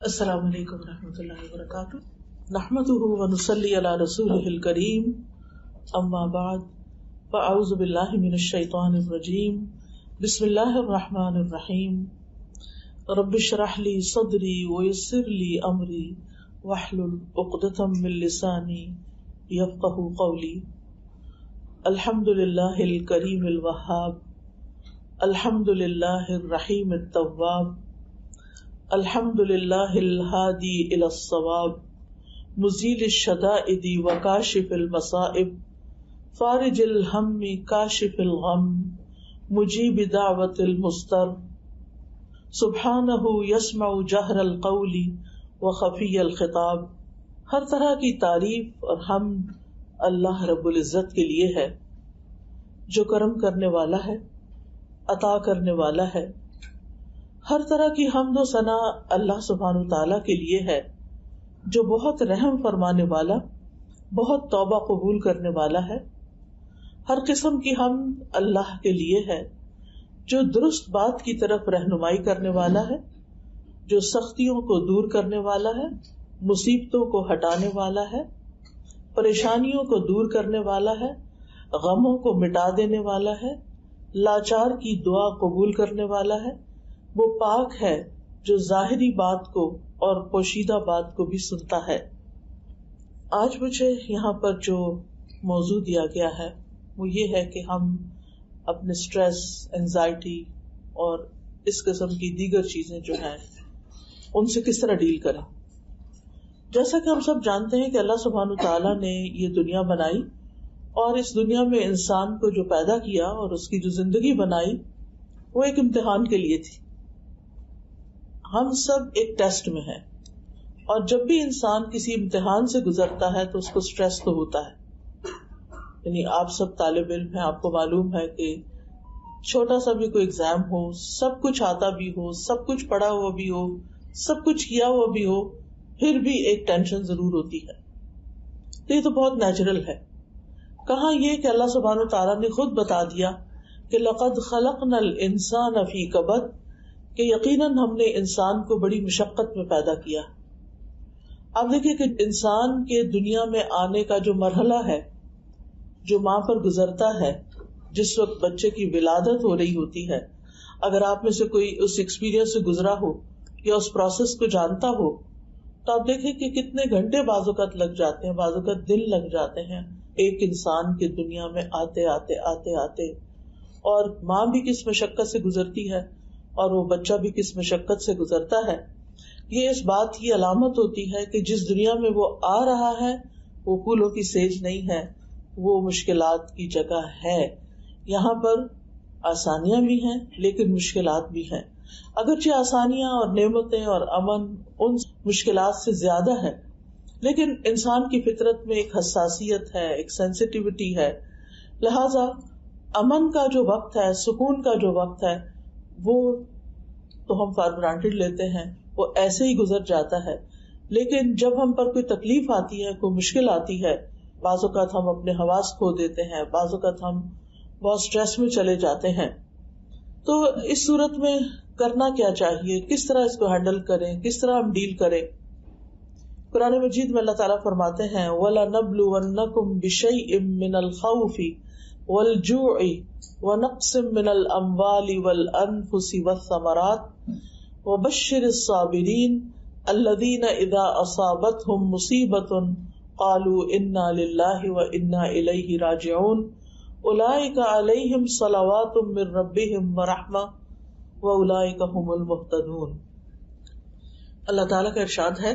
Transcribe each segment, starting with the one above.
السلام علیکم ورحمۃ اللہ وبرکاتہ. نحمده ونصلی علی رسوله الکریم. اما بعد فاعوذ باللہ من الشیطان الرجیم. بسم اللہ الرحمن الرحیم. رب اشرح لی صدری ویسر لی امری واحلل عقدۃ من لسانی یفقهوا قولی. الحمد للہ الکریم الوہاب. الحمد للہ الرحیم التواب. الحمد للہ الہادی الی الصواب. مزیل الشدائد وکاشف المصائب. فارج الہم کاشف الغم. مجیب دعوت المضطر. سبحانہ یسمع جہر القول وخفی الخطاب. ہر طرح کی تعریف اور حمد اللہ رب العزت کے لیے ہے جو کرم کرنے والا ہے، عطا کرنے والا ہے. ہر طرح کی حمد و ثنا اللہ سبحانہ وتعالیٰ کے لیے ہے جو بہت رحم فرمانے والا، بہت توبہ قبول کرنے والا ہے. ہر قسم کی حمد اللہ کے لیے ہے جو درست بات کی طرف رہنمائی کرنے والا ہے، جو سختیوں کو دور کرنے والا ہے، مصیبتوں کو ہٹانے والا ہے، پریشانیوں کو دور کرنے والا ہے، غموں کو مٹا دینے والا ہے، لاچار کی دعا قبول کرنے والا ہے. وہ پاک ہے جو ظاہری بات کو اور پوشیدہ بات کو بھی سنتا ہے. آج مجھے یہاں پر جو موضوع دیا گیا ہے وہ یہ ہے کہ ہم اپنے سٹریس، انزائٹی اور اس قسم کی دیگر چیزیں جو ہیں ان سے کس طرح ڈیل کریں. جیسا کہ ہم سب جانتے ہیں کہ اللہ سبحانہ تعالیٰ نے یہ دنیا بنائی اور اس دنیا میں انسان کو جو پیدا کیا اور اس کی جو زندگی بنائی وہ ایک امتحان کے لیے تھی. ہم سب ایک ٹیسٹ میں ہیں اور جب بھی انسان کسی امتحان سے گزرتا ہے تو اس کو سٹریس تو ہوتا ہے. یعنی آپ سب طالب علم ہیں، آپ کو معلوم ہے کہ چھوٹا سا بھی کوئی ایگزام ہو، سب کچھ آتا بھی ہو، سب کچھ پڑھا ہوا بھی ہو، سب کچھ کیا ہوا بھی ہو، پھر بھی ایک ٹینشن ضرور ہوتی ہے. تو یہ تو بہت نیچرل ہے. کہاں یہ کہ اللہ سبحانہ تعالیٰ نے خود بتا دیا کہ لقد خلقنا الانسان فی کبد، کہ یقیناً ہم نے انسان کو بڑی مشقت میں پیدا کیا. آپ دیکھیں کہ انسان کے دنیا میں آنے کا جو مرحلہ ہے، جو ماں پر گزرتا ہے، جس وقت بچے کی ولادت ہو رہی ہوتی ہے، اگر آپ میں سے کوئی اس ایکسپیرینس سے گزرا ہو یا اس پروسیس کو جانتا ہو تو آپ دیکھیں کہ کتنے گھنٹے بعض اوقات لگ جاتے ہیں، بعض اوقات دن لگ جاتے ہیں ایک انسان کے دنیا میں آتے آتے. اور ماں بھی کس مشقت سے گزرتی ہے اور وہ بچہ بھی کس مشقت سے گزرتا ہے. یہ اس بات کی علامت ہوتی ہے کہ جس دنیا میں وہ آ رہا ہے وہ پھولوں کی سیج نہیں ہے، وہ مشکلات کی جگہ ہے. یہاں پر آسانیاں بھی ہیں لیکن مشکلات بھی ہیں. اگرچہ آسانیاں اور نعمتیں اور امن ان مشکلات سے زیادہ ہے، لیکن انسان کی فطرت میں ایک حساسیت ہے، ایک سینسٹیوٹی ہے. لہذا امن کا جو وقت ہے، سکون کا جو وقت ہے، وہ تو ہم فار گرانٹیڈ لیتے ہیں، وہ ایسے ہی گزر جاتا ہے. لیکن جب ہم پر کوئی تکلیف آتی ہے، کوئی مشکل آتی ہے، بعض اوقات ہم اپنے حواس کھو دیتے ہیں، بعض اوقات ہم بہت سٹریس میں چلے جاتے ہیں. تو اس صورت میں کرنا کیا چاہیے، کس طرح اس کو ہینڈل کریں، کس طرح ہم ڈیل کریں. قرآن مجید میں اللہ تعالیٰ فرماتے ہیں وَلَنَبْلُوَنَّكُمْ بِشَيْءٍ مِّنَ الْخَوْفِ وَالْجُوعِ وَنَقْصٍ مِّنَ الْأَمْوَالِ وَالْأَنفُسِ وَالثَّمَرَاتِ وَبَشِّرِ الصَّابِرِينَ الَّذِينَ إِذَا أَصَابَتْهُمْ مُصِيبَةٌ قَالُوا إِنَّا لِلَّهِ وَإِنَّا إِلَيْهِ رَاجِعُونَ أُولَئِكَ عَلَيْهِمْ صَلَوَاتٌ مِّن رَّبِّهِمْ وَرَحْمَةٌ وَأُولَئِكَ هُمُ الْمُهْتَدُونَ. اللہ تعالیٰ کا ارشاد ہے،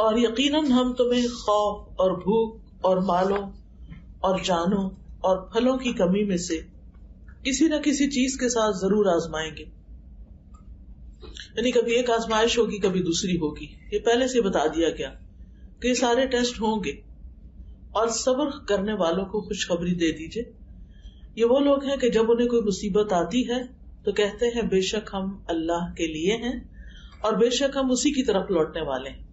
اور یقیناً ہم تمہیں خوف اور بھوک اور مالوں اور جانوں اور پھلوں کی کمی میں سے کسی نہ کسی چیز کے ساتھ ضرور آزمائیں گے. یعنی کبھی ایک آزمائش ہوگی، کبھی دوسری ہوگی. یہ پہلے سے بتا دیا گیا کہ یہ سارے ٹیسٹ ہوں گے. اور صبر کرنے والوں کو خوشخبری دے دیجئے. یہ وہ لوگ ہیں کہ جب انہیں کوئی مصیبت آتی ہے تو کہتے ہیں بے شک ہم اللہ کے لیے ہیں اور بے شک ہم اسی کی طرف لوٹنے والے ہیں.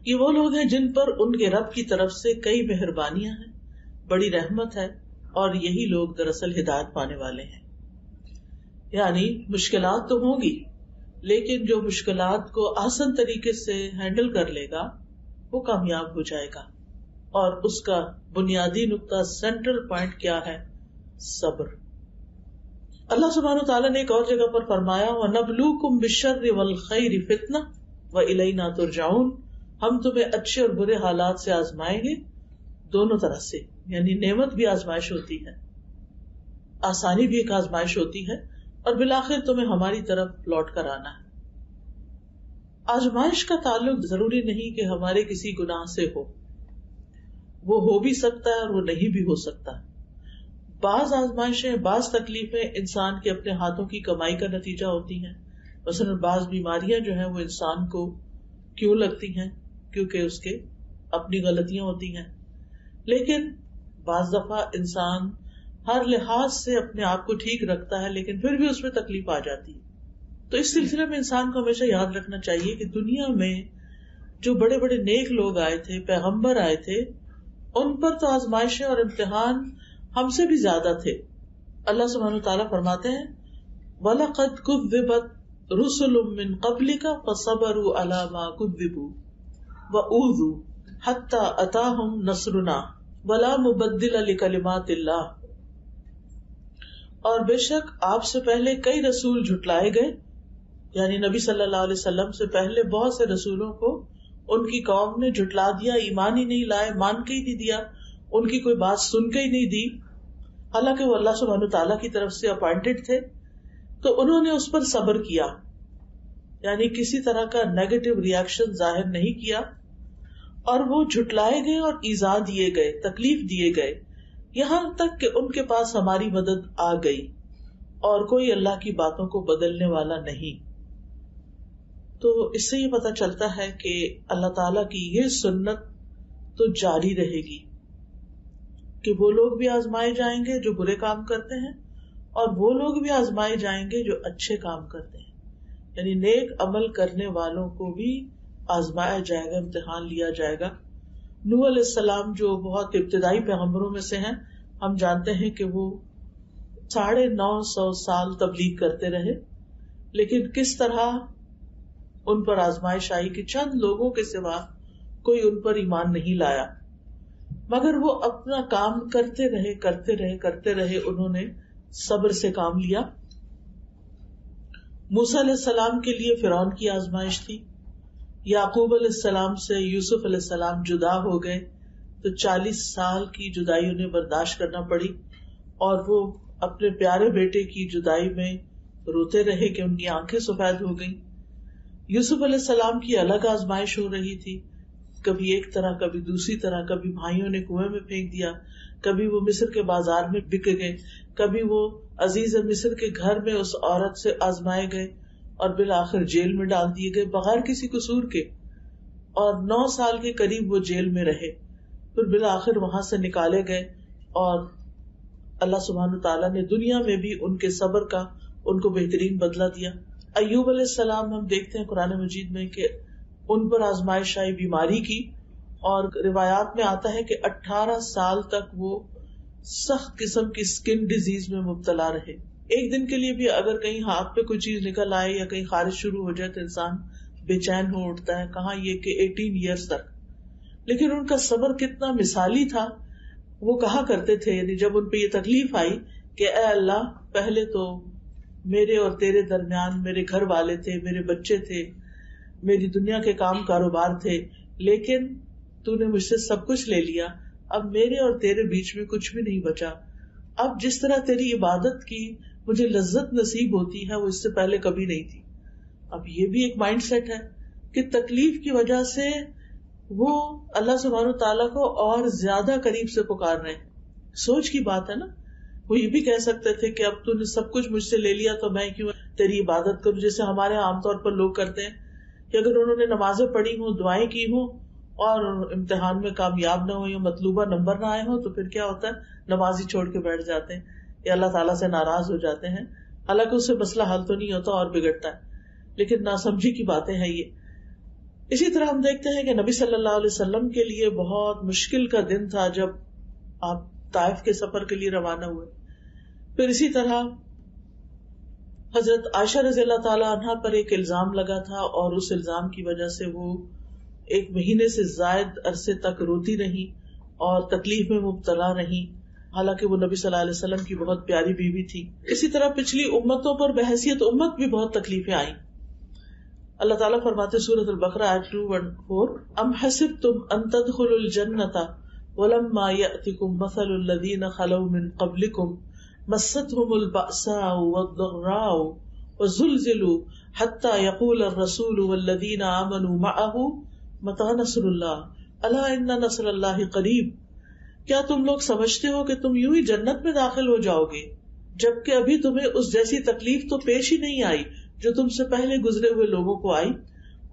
یہ وہ لوگ ہیں جن پر ان کے رب کی طرف سے کئی مہربانیاں ہیں، بڑی رحمت ہے، اور یہی لوگ دراصل ہدایت پانے والے ہیں. یعنی مشکلات تو ہوں گی لیکن جو مشکلات کو آسان طریقے سے ہینڈل کر لے گا وہ کامیاب ہو جائے گا. اور اس کا بنیادی نقطہ، سینٹرل پوائنٹ کیا ہے؟ صبر. اللہ سبحانہ وتعالیٰ نے ایک اور جگہ پر فرمایا وَنَبْلُوكُمْ بِالشَّرِّ وَالْخَيْرِ فِتْنَةً وَإِلَيْنَا تُرْجَعُونَ. ہم تمہیں اچھے اور برے حالات سے آزمائیں گے، دونوں طرح سے، یعنی نعمت بھی آزمائش ہوتی ہے، آسانی بھی ایک آزمائش ہوتی ہے، اور بالآخر تمہیں ہماری طرف لوٹ کر آنا ہے. آزمائش کا تعلق ضروری نہیں کہ ہمارے کسی گناہ سے ہو، وہ ہو بھی سکتا ہے اور وہ نہیں بھی ہو سکتا. بعض آزمائشیں، بعض تکلیفیں انسان کے اپنے ہاتھوں کی کمائی کا نتیجہ ہوتی ہیں. مثلا بعض بیماریاں جو ہیں وہ انسان کو کیوں لگتی ہیں؟ کیونکہ اس کے اپنی غلطیاں ہوتی ہیں. لیکن بعض دفعہ انسان ہر لحاظ سے اپنے آپ کو ٹھیک رکھتا ہے لیکن پھر بھی اس میں تکلیف آ جاتی ہے. تو اس سلسلے میں انسان کو ہمیشہ یاد رکھنا چاہیے کہ دنیا میں جو بڑے بڑے نیک لوگ آئے تھے، پیغمبر آئے تھے، ان پر تو آزمائشیں اور امتحان ہم سے بھی زیادہ تھے. اللہ سبحانہ وتعالیٰ فرماتے ہیں وَلَقَدْ كُذِّبَتْ رُسُلٌ مِّن قَبْلِكَ فَصَبَرُوا عَلَىٰ مَا كُذِّبُوا وَأُوذُوا حَتَّىٰ أَتَاهُمْ نَصْرُنَا وَلَا مُبَدِّلَ لِكَلِمَاتِ اللَّهِ. اور بے شک آپ سے پہلے کئی رسول جھٹلائے گئے، یعنی نبی صلی اللہ علیہ وسلم سے پہلے بہت سے رسولوں کو ان کی قوم نے جھٹلا دیا، ایمان ہی نہیں لائے، مان کے ہی نہیں دیا، ان کی کوئی بات سن کے ہی نہیں دی، حالانکہ وہ اللہ سبحانہ تعالیٰ کی طرف سے اپوائنٹڈ تھے. تو انہوں نے اس پر صبر کیا، یعنی کسی طرح کا نیگیٹو ریئیکشن ظاہر نہیں کیا، اور وہ جھٹلائے گئے اور ایذا دیے گئے، تکلیف دیے گئے، یہاں تک کہ ان کے پاس ہماری مدد آ گئی، اور کوئی اللہ کی باتوں کو بدلنے والا نہیں. تو اس سے یہ پتہ چلتا ہے کہ اللہ تعالیٰ کی یہ سنت تو جاری رہے گی کہ وہ لوگ بھی آزمائے جائیں گے جو برے کام کرتے ہیں، اور وہ لوگ بھی آزمائے جائیں گے جو اچھے کام کرتے ہیں. یعنی نیک عمل کرنے والوں کو بھی آزمایا جائے گا، امتحان لیا جائے گا. نوح علیہ السلام جو بہت ابتدائی پیغمبروں میں سے ہیں، ہم جانتے ہیں کہ وہ 950 سال تبلیغ کرتے رہے، لیکن کس طرح ان پر آزمائش آئی کہ چند لوگوں کے سوا کوئی ان پر ایمان نہیں لایا، مگر وہ اپنا کام کرتے رہے. انہوں نے صبر سے کام لیا. موسیٰ علیہ السلام کے لیے فرعون کی آزمائش تھی. یعقوب علیہ السلام سے یوسف علیہ السلام جدا ہو گئے تو 40 سال کی جدائی انہیں برداشت کرنا پڑی، اور وہ اپنے پیارے بیٹے کی جدائی میں روتے رہے کہ ان کی آنکھیں سفید ہو گئیں. یوسف علیہ السلام کی الگ آزمائش ہو رہی تھی، کبھی ایک طرح کبھی دوسری طرح، کبھی بھائیوں نے کنویں میں پھینک دیا، کبھی وہ مصر کے بازار میں بک گئے، کبھی وہ عزیز مصر کے گھر میں اس عورت سے آزمائے گئے اور بالآخر جیل میں ڈال دیے گئے بغیر کسی قصور کے، اور 9 سال کے قریب وہ جیل میں رہے. پھر بالآخر وہاں سے نکالے گئے، اور اللہ سبحانہ تعالیٰ نے دنیا میں بھی ان کے صبر کا ان کو بہترین بدلہ دیا. ایوب علیہ السلام ہم دیکھتے ہیں قرآن مجید میں کہ ان پر آزمائش آئی بیماری کی، اور روایات میں آتا ہے کہ 18 سال تک وہ سخت قسم کی اسکن ڈیزیز میں مبتلا رہے. ایک دن کے لیے بھی اگر کہیں ہاتھ پہ کوئی چیز نکل آئے یا کہیں خارش شروع ہو جائے تو انسان بے چین ہو اٹھتا ہے، کہاں یہ کہ 18 ایئرس تک. لیکن ان کا صبر کتنا مثالی تھا. وہ کہا کرتے تھے، یعنی جب ان پہ یہ تکلیف آئی کہ اے اللہ، پہلے تو میرے اور تیرے درمیان میرے گھر والے تھے، میرے بچے تھے، میری دنیا کے کام کاروبار تھے، لیکن تو نے مجھ سے سب کچھ لے لیا، اب میرے اور تیرے بیچ میں کچھ بھی نہیں بچا. اب جس طرح تیری عبادت کی مجھے لذت نصیب ہوتی ہے وہ اس سے پہلے کبھی نہیں تھی. اب یہ بھی ایک مائنڈ سیٹ ہے کہ تکلیف کی وجہ سے وہ اللہ سبحانہ تعالیٰ کو اور زیادہ قریب سے پکار رہے ہیں. سوچ کی بات ہے نا. وہ یہ بھی کہہ سکتے تھے کہ اب تو نے سب کچھ مجھ سے لے لیا تو میں کیوں تیری عبادت کروں، جیسے ہمارے عام طور پر لوگ کرتے ہیں کہ اگر انہوں نے نمازیں پڑھی ہوں، دعائیں کی ہوں اور امتحان میں کامیاب نہ ہو یا مطلوبہ نمبر نہ آئے ہوں تو پھر کیا ہوتا ہے، نماز ہی چھوڑ کے بیٹھ جاتے ہیں یا اللہ تعالیٰ سے ناراض ہو جاتے ہیں. حالانکہ اس سے مسئلہ حل تو نہیں ہوتا اور بگڑتا ہے، لیکن ناسمجھی کی باتیں ہیں یہ. اسی طرح ہم دیکھتے ہیں کہ نبی صلی اللہ علیہ وسلم کے لیے بہت مشکل کا دن تھا جب آپ طائف کے سفر کے لیے روانہ ہوئے. پھر اسی طرح حضرت عائشہ رضی اللہ تعالی عنہا پر ایک الزام لگا تھا اور اس الزام کی وجہ سے وہ 1 مہینے سے زائد عرصے تک روتی رہی اور تکلیف میں مبتلا رہی، حالانکہ وہ نبی صلی اللہ علیہ وسلم کی بہت پیاری بیوی تھی. اسی طرح پچھلی امتوں پر بحیثیت امت بھی بہت تکلیفیں آئیں. اللہ تعالیٰ فرماتے سورۃ البقرہ آیت 214 ام حسبتم ان تدخلوا الجنۃ ولما یأتکم مثل الذین خلوا من قبلکم مستهم البأساء والضراء وزلزلوا حتى يقول الرسول والذین آمنوا معه متى نصر اللہ الا ان نصر اللہ قریب. کیا تم لوگ سمجھتے ہو کہ تم یوں ہی جنت میں داخل ہو جاؤ گے جبکہ ابھی تمہیں اس جیسی تکلیف تو پیش ہی نہیں آئی جو تم سے پہلے گزرے ہوئے لوگوں کو آئی؟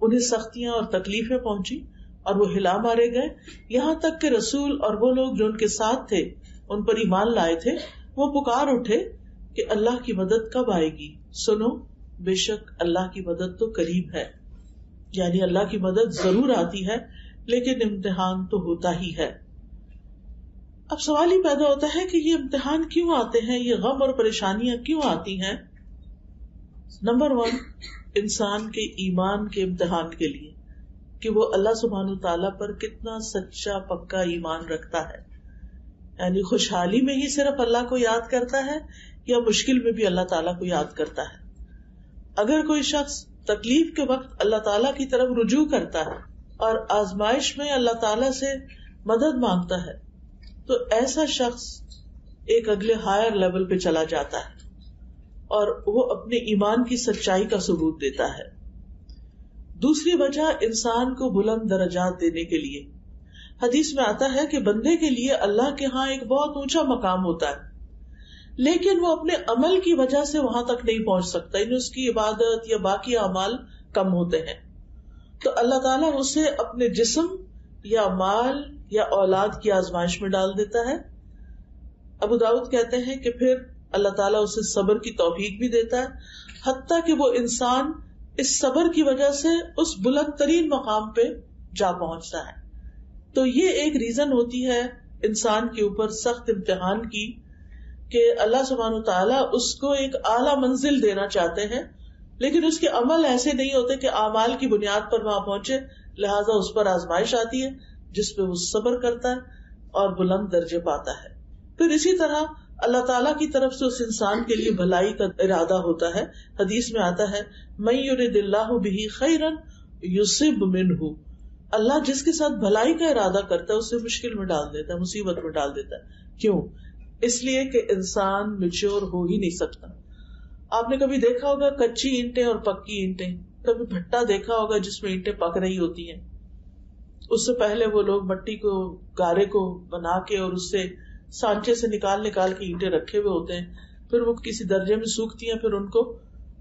انہیں سختیاں اور تکلیفیں پہنچی اور وہ ہلا مارے گئے، یہاں تک کہ رسول اور وہ لوگ جو ان کے ساتھ تھے ان پر ایمان لائے تھے وہ پکار اٹھے کہ اللہ کی مدد کب آئے گی، سنو بے شک اللہ کی مدد تو قریب ہے. یعنی اللہ کی مدد ضرور آتی ہے لیکن امتحان تو ہوتا ہی ہے. اب سوال ہی پیدا ہوتا ہے کہ یہ امتحان کیوں آتے ہیں، یہ غم اور پریشانیاں کیوں آتی ہیں؟ نمبر 1 انسان کے ایمان کے امتحان کے لیے کہ وہ اللہ سبحانہ تعالیٰ پر کتنا سچا پکا ایمان رکھتا ہے، یعنی خوشحالی میں ہی صرف اللہ کو یاد کرتا ہے یا مشکل میں بھی اللہ تعالیٰ کو یاد کرتا ہے. اگر کوئی شخص تکلیف کے وقت اللہ تعالیٰ کی طرف رجوع کرتا ہے اور آزمائش میں اللہ تعالیٰ سے مدد مانگتا ہے تو ایسا شخص ایک اگلے ہائر لیول پہ چلا جاتا ہے اور وہ اپنے ایمان کی سچائی کا ثبوت دیتا ہے. دوسری وجہ انسان کو بلند درجات دینے کے لیے، حدیث میں آتا ہے کہ بندے کے لیے اللہ کے ہاں ایک بہت اونچا مقام ہوتا ہے لیکن وہ اپنے عمل کی وجہ سے وہاں تک نہیں پہنچ سکتا، یعنی اس کی عبادت یا باقی اعمال کم ہوتے ہیں تو اللہ تعالیٰ اسے اپنے جسم یا مال یا اولاد کی آزمائش میں ڈال دیتا ہے. ابو داؤد کہتے ہیں کہ پھر اللہ تعالیٰ اسے صبر کی توفیق بھی دیتا ہے حتیٰ کہ وہ انسان اس صبر کی وجہ سے اس بلند ترین مقام پہ جا پہنچتا ہے. تو یہ ایک ریزن ہوتی ہے انسان کے اوپر سخت امتحان کی کہ اللہ سبحانہ تعالیٰ اس کو ایک اعلیٰ منزل دینا چاہتے ہیں لیکن اس کے عمل ایسے نہیں ہوتے کہ اعمال کی بنیاد پر وہاں پہنچے، لہٰذا اس پر آزمائش آتی ہے جس پہ وہ صبر کرتا ہے اور بلند درجے پاتا ہے. پھر اسی طرح اللہ تعالیٰ کی طرف سے اس انسان کے لیے بھلائی کا ارادہ ہوتا ہے. حدیث میں آتا ہے من یرد اللہ بہ خیرا یصب منہ، اللہ جس کے ساتھ بھلائی کا ارادہ کرتا ہے اسے مشکل میں ڈال دیتا ہے، مصیبت میں ڈال دیتا ہے. کیوں؟ اس لیے کہ انسان میچور ہو ہی نہیں سکتا. آپ نے کبھی دیکھا ہوگا کچی اینٹیں اور پکی اینٹیں، کبھی بھٹا دیکھا ہوگا جس میں اینٹیں پک رہی ہوتی ہیں. اس سے پہلے وہ لوگ مٹی کو گارے کو بنا کے اور اس سے سانچے سے نکال کے اینٹیں رکھے ہوئے ہوتے ہیں، پھر وہ کسی درجے میں سوکھتی ہیں، پھر ان کو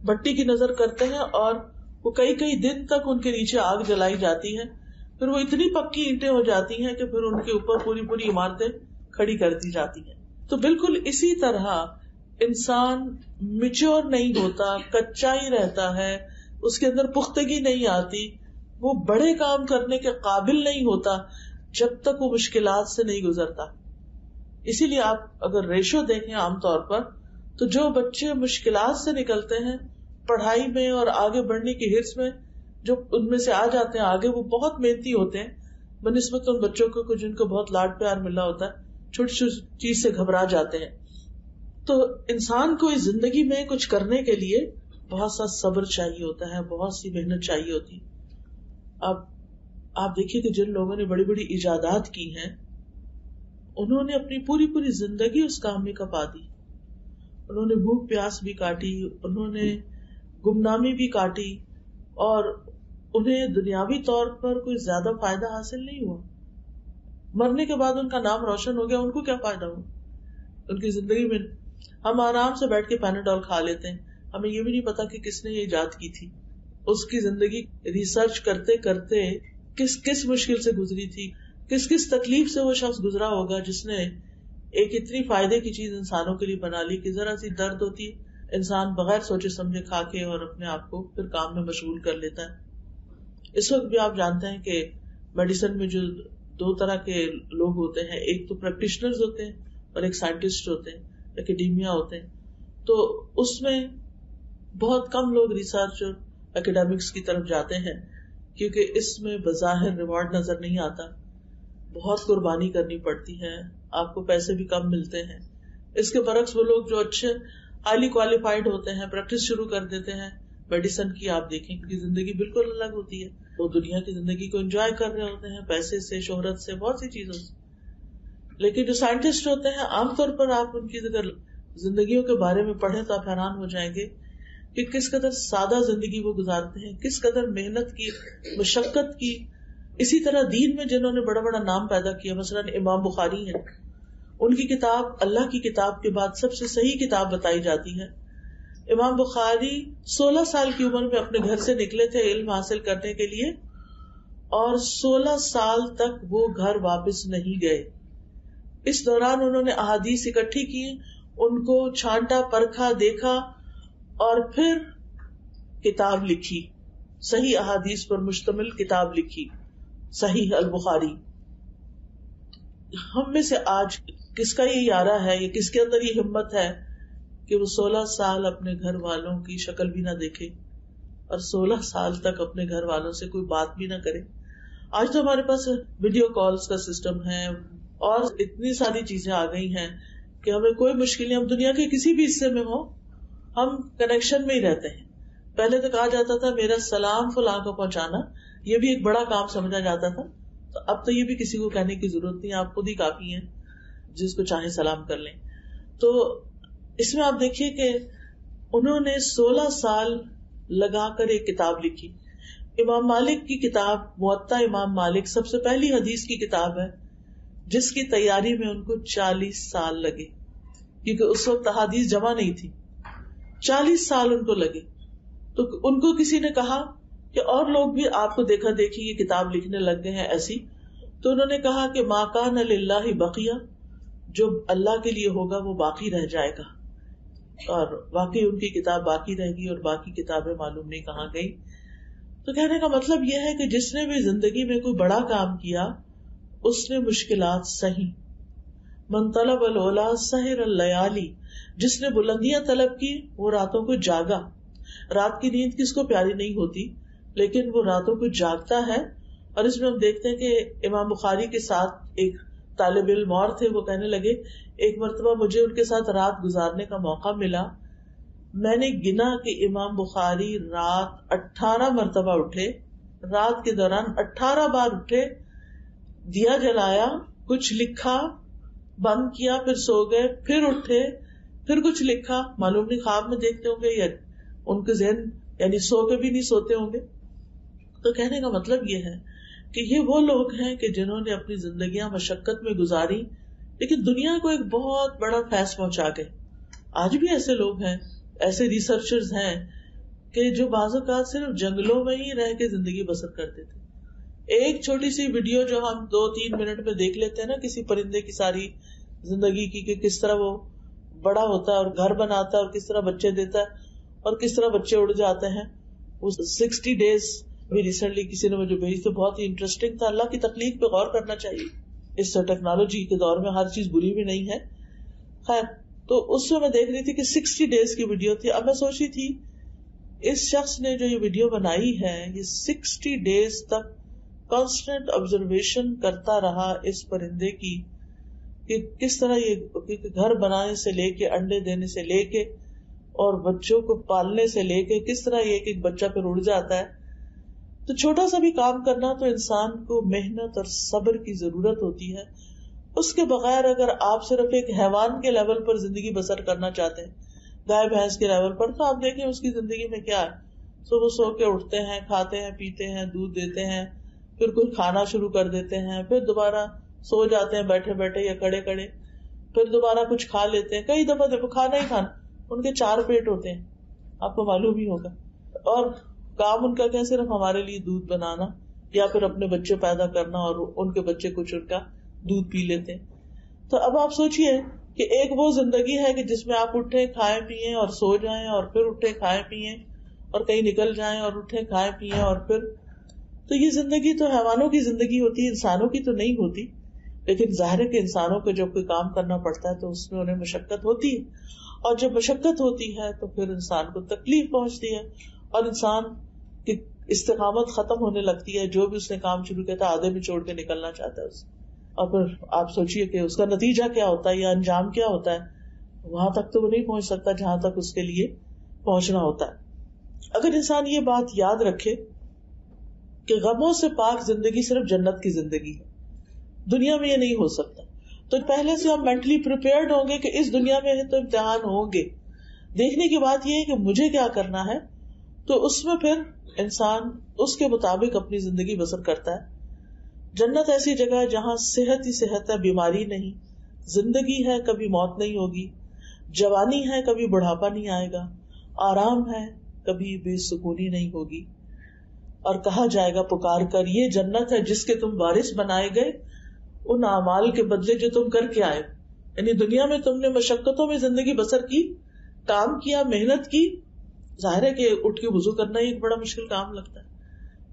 بھٹی کی نظر کرتے ہیں اور وہ کئی دن تک ان کے نیچے آگ جلائی جاتی ہے، پھر وہ اتنی پکی اینٹیں ہو جاتی ہیں کہ پھر ان کے اوپر پوری عمارتیں کھڑی کر دی جاتی ہیں. تو بالکل اسی طرح انسان میچور نہیں ہوتا، کچا ہی رہتا ہے، اس کے اندر پختگی نہیں آتی، وہ بڑے کام کرنے کے قابل نہیں ہوتا جب تک وہ مشکلات سے نہیں گزرتا. اسی لیے آپ اگر ریشو دیکھیں عام طور پر تو جو بچے مشکلات سے نکلتے ہیں پڑھائی میں اور آگے بڑھنے کی ہرس میں، جو ان میں سے آ جاتے ہیں آگے، وہ بہت محنتی ہوتے ہیں بنسبت ان بچوں کو جن کو بہت لاڈ پیار ملا ہوتا ہے، چھوٹی چھوٹی چیز سے گھبرا جاتے ہیں. تو انسان کو اس زندگی میں کچھ کرنے کے لیے بہت سا صبر چاہیے ہوتا ہے، بہت سی محنت چاہیے ہوتی. اب آپ دیکھیے کہ جن لوگوں نے بڑی بڑی ایجادات کی ہیں انہوں نے اپنی پوری زندگی اس کام میں کپا دی. انہوں نے بھوک پیاس بھی کاٹی، انہوں نے گمنامی بھی کاٹی اور انہیں دنیاوی طور پر کوئی زیادہ فائدہ حاصل نہیں ہوا. مرنے کے بعد ان کا نام روشن ہو گیا، ان کو کیا فائدہ ہوا ان کی زندگی میں؟ ہم آرام سے بیٹھ کے پیناڈول کھا لیتے ہیں، ہمیں یہ بھی نہیں پتا کہ کس نے یہ ایجاد کی تھی. اس کی زندگی ریسرچ کرتے کرتے کس مشکل سے گزری تھی، کس تکلیف سے وہ شخص گزرا ہوگا جس نے ایک اتنی فائدے کی چیز انسانوں کے لیے بنا لی کہ ذرا سی درد ہوتی ہے انسان بغیر سوچے سمجھے کھا کے اور اپنے آپ کو پھر کام میں مشغول کر لیتا ہے. اس وقت بھی آپ جانتے ہیں کہ میڈیسن میں جو 2 طرح کے لوگ ہوتے ہیں، ایک تو پریکٹیشنرز ہوتے ہیں اور ایک سائنٹسٹ ہوتے ہیں، اکیڈیمیا ہوتے ہیں. تو اس میں بہت کم لوگ ریسرچ اور اکیڈیمکس کی طرف جاتے ہیں کیونکہ اس میں بظاہر ریوارڈ نظر نہیں آتا، بہت قربانی کرنی پڑتی ہے، آپ کو پیسے بھی کم ملتے ہیں. اس کے برعکس وہ لوگ جو اچھے ہائیلی کوالیفائڈ ہوتے ہیں، پریکٹس شروع کر دیتے ہیں میڈیسن کی، آپ دیکھیں ان کی زندگی بالکل الگ ہوتی ہے. وہ دنیا کی زندگی کو انجوائے کر رہے ہوتے ہیں، پیسے سے، شہرت سے، بہت سی چیزوں سے. لیکن جو سائنٹسٹ ہوتے ہیں عام طور پر آپ ان کی اگر زندگیوں کے بارے میں پڑھیں تو آپ حیران ہو جائیں گے کہ کس قدر سادہ زندگی وہ گزارتے ہیں، کس قدر محنت کی، مشقت کی. اسی طرح دین میں جنہوں نے بڑا بڑا نام پیدا کیا، مثلا امام بخاری ہیں، ان کی کتاب اللہ کی کتاب کے بعد سب سے صحیح کتاب بتائی جاتی ہے. امام بخاری 16 سال کی عمر میں اپنے گھر سے نکلے تھے علم حاصل کرنے کے لیے، اور 16 سال تک وہ گھر واپس نہیں گئے. اس دوران انہوں نے احادیث اکٹھی کی، ان کو چھانٹا، پرکھا، دیکھا، اور پھر کتاب لکھی، صحیح احادیث پر مشتمل کتاب لکھی، صحیح البخاری. ہم میں سے آج کس کا یہ یارہ ہے یا کس کے اندر یہ ہمت ہے کہ وہ 16 سال اپنے گھر والوں کی شکل بھی نہ دیکھے اور 16 سال تک اپنے گھر والوں سے کوئی بات بھی نہ کرے. آج تو ہمارے پاس ویڈیو کالز کا سسٹم ہے اور اتنی ساری چیزیں آ گئی ہیں کہ ہمیں کوئی مشکل نہیں، ہم دنیا کے کسی بھی حصے میں ہوں، ہم کنیکشن میں ہی رہتے ہیں. پہلے تو کہا جاتا تھا میرا سلام فلاں کو پہنچانا، یہ بھی ایک بڑا کام سمجھا جاتا تھا. تو اب تو یہ بھی کسی کو کہنے کی ضرورت نہیں، آپ خود ہی کافی ہیں، جس کو چاہے سلام کر لیں. تو اس میں آپ دیکھیے کہ انہوں نے 16 سال لگا کر ایک کتاب لکھی. امام مالک کی کتاب موطا امام مالک سب سے پہلی حدیث کی کتاب ہے جس کی تیاری میں ان کو 40 سال لگے، کیونکہ اس وقت احادیث جمع نہیں تھی. 40 سال ان کو لگے. تو ان کو کسی نے کہا کہ اور لوگ بھی آپ کو دیکھا دیکھی یہ کتاب لکھنے لگ گئے ہیں ایسی. تو انہوں نے کہا کہ ما کان للہ بقیہ، جو اللہ کے لیے ہوگا وہ باقی رہ جائے گا. اور واقعی ان کی کتاب باقی رہ گئی اور باقی کتابیں معلوم نہیں کہاں گئی. تو کہنے کا مطلب یہ ہے کہ جس نے بھی زندگی میں کوئی بڑا کام کیا اس نے مشکلات سہی. من طلب العلا سحر اللیالی، جس نے بلندیاں طلب کی وہ راتوں کو جاگا. رات کی نیند کس کو پیاری نہیں ہوتی، لیکن وہ راتوں کو جاگتا ہے. اور اس میں ہم دیکھتے ہیں کہ امام بخاری کے ساتھ ایک طالب علم اور تھے، وہ کہنے لگے ایک مرتبہ مجھے ان کے ساتھ رات گزارنے کا موقع ملا، میں نے گنا کہ امام بخاری رات 18 مرتبہ اٹھے، رات کے دوران 18 بار اٹھے، دیا جلایا، کچھ لکھا، بند کیا، پھر سو گئے، پھر اٹھے، پھر کچھ لکھا. معلوم نہیں خواب میں دیکھتے ہوں گے یا ان کے ذہن یعنی سو کے بھی نہیں سوتے ہوں گے. تو کہنے کا مطلب یہ ہے کہ یہ وہ لوگ ہیں کہ جنہوں نے اپنی زندگیاں مشقت میں گزاری لیکن دنیا کو ایک بہت بڑا فیض پہنچا گئے. آج بھی ایسے لوگ ہیں، ایسے ریسرچرز ہیں کہ جو بعض اوقات صرف جنگلوں میں ہی رہ کے زندگی بسر کرتے تھے. ایک چھوٹی سی ویڈیو جو ہم 2-3 منٹ میں دیکھ لیتے ہیں نا کسی پرندے کی ساری زندگی کی، کہ کس طرح وہ بڑا ہوتا ہے اور گھر بناتا ہے اور کس طرح بچے دیتا ہے اور کس طرح بچے اڑ جاتے ہیں. وہ 60 days بھی ریسنٹلی کسی نے مجھے بھیجی تو بہت ہی انٹرسٹنگ تھا. اللہ کی تخلیق پہ غور کرنا چاہیے. اس ٹیکنالوجی کے دور میں ہر چیز بری بھی نہیں ہے. خیر، تو اس میں دیکھ رہی تھی کہ 60 days کی ویڈیو تھی. اب میں سوچ رہی تھی اس شخص نے جو یہ ویڈیو بنائی ہے یہ 60 days تک کانسٹنٹ آبزرویشن کرتا رہا اس پرندے کی کہ کس طرح یہ گھر بنانے سے لے کے، انڈے دینے سے لے کے اور بچوں کو پالنے سے لے کے کس طرح یہ ایک بچہ پھر اڑ جاتا ہے. تو چھوٹا سا بھی کام کرنا تو انسان کو محنت اور صبر کی ضرورت ہوتی ہے. اس کے بغیر اگر آپ صرف ایک حیوان کے لیول پر زندگی بسر کرنا چاہتے ہیں، گائے بھینس کے لیول پر، تو آپ دیکھیں اس کی زندگی میں کیا ہے. صبح سو کے اٹھتے ہیں، کھاتے ہیں، پیتے ہیں، دودھ دیتے ہیں، پھر کوئی کھانا شروع کر دیتے ہیں، پھر دوبارہ سو جاتے ہیں بیٹھے بیٹھے یا کھڑے کھڑے، پھر دوبارہ کچھ کھا لیتے ہیں. کئی دفعہ دیکھو کھانا ہی کھانا، ان کے 4 پیٹ ہوتے ہیں، آپ کو معلوم ہی ہوگا. اور کام ان کا کیا صرف ہمارے لیے دودھ بنانا یا پھر اپنے بچے پیدا کرنا اور ان کے بچے کچھ ان کا دودھ پی لیتے ہیں. تو اب آپ سوچئے کہ ایک وہ زندگی ہے کہ جس میں آپ اٹھیں، کھائیں پیئیں اور سو جائیں اور پھر اٹھیں، کھائیں پیئیں اور کہیں نکل جائیں اور اٹھیں، کھائیں پیئیں اور پھر. تو یہ زندگی تو حیوانوں کی زندگی ہوتی ہے، انسانوں کی تو نہیں ہوتی. لیکن ظاہر ہے کہ انسانوں کو جب کوئی کام کرنا پڑتا ہے تو اس میں انہیں مشقت ہوتی ہے. اور جب مشقت ہوتی ہے تو پھر انسان کو تکلیف پہنچتی ہے اور انسان کی استقامت ختم ہونے لگتی ہے. جو بھی اس نے کام شروع کیا تھا آدھے میں چھوڑ کے نکلنا چاہتا ہے اسے. اور پھر آپ سوچئے کہ اس کا نتیجہ کیا ہوتا ہے یا انجام کیا ہوتا ہے. وہاں تک تو وہ نہیں پہنچ سکتا جہاں تک اس کے لیے پہنچنا ہوتا ہے. اگر انسان یہ بات یاد رکھے کہ غموں سے پاک زندگی صرف جنت کی زندگی ہے, دنیا میں یہ نہیں ہو سکتا, تو پہلے سے ہم مینٹلی پریپیئرڈ ہوں گے کہ اس دنیا میں تو امتحان ہوں گے. دیکھنے کی بات یہ ہے کہ مجھے کیا کرنا ہے, تو اس میں پھر انسان اس کے مطابق اپنی زندگی بسر کرتا ہے. جنت ایسی جگہ ہے جہاں صحت ہی صحت ہے, بیماری نہیں, زندگی ہے کبھی موت نہیں ہوگی, جوانی ہے کبھی بڑھاپا نہیں آئے گا, آرام ہے کبھی بے سکونی نہیں ہوگی. اور کہا جائے گا پکار کر, یہ جنت ہے جس کے تم وارث بنائے گئے ان اعمال کے بدلے جو تم کر کے آئے. یعنی دنیا میں تم نے مشقتوں میں زندگی بسر کی, کام کیا, محنت کی. ظاہر ہے کہ اٹھ کے وضو کرنا ہی ایک بڑا مشکل کام لگتا ہے,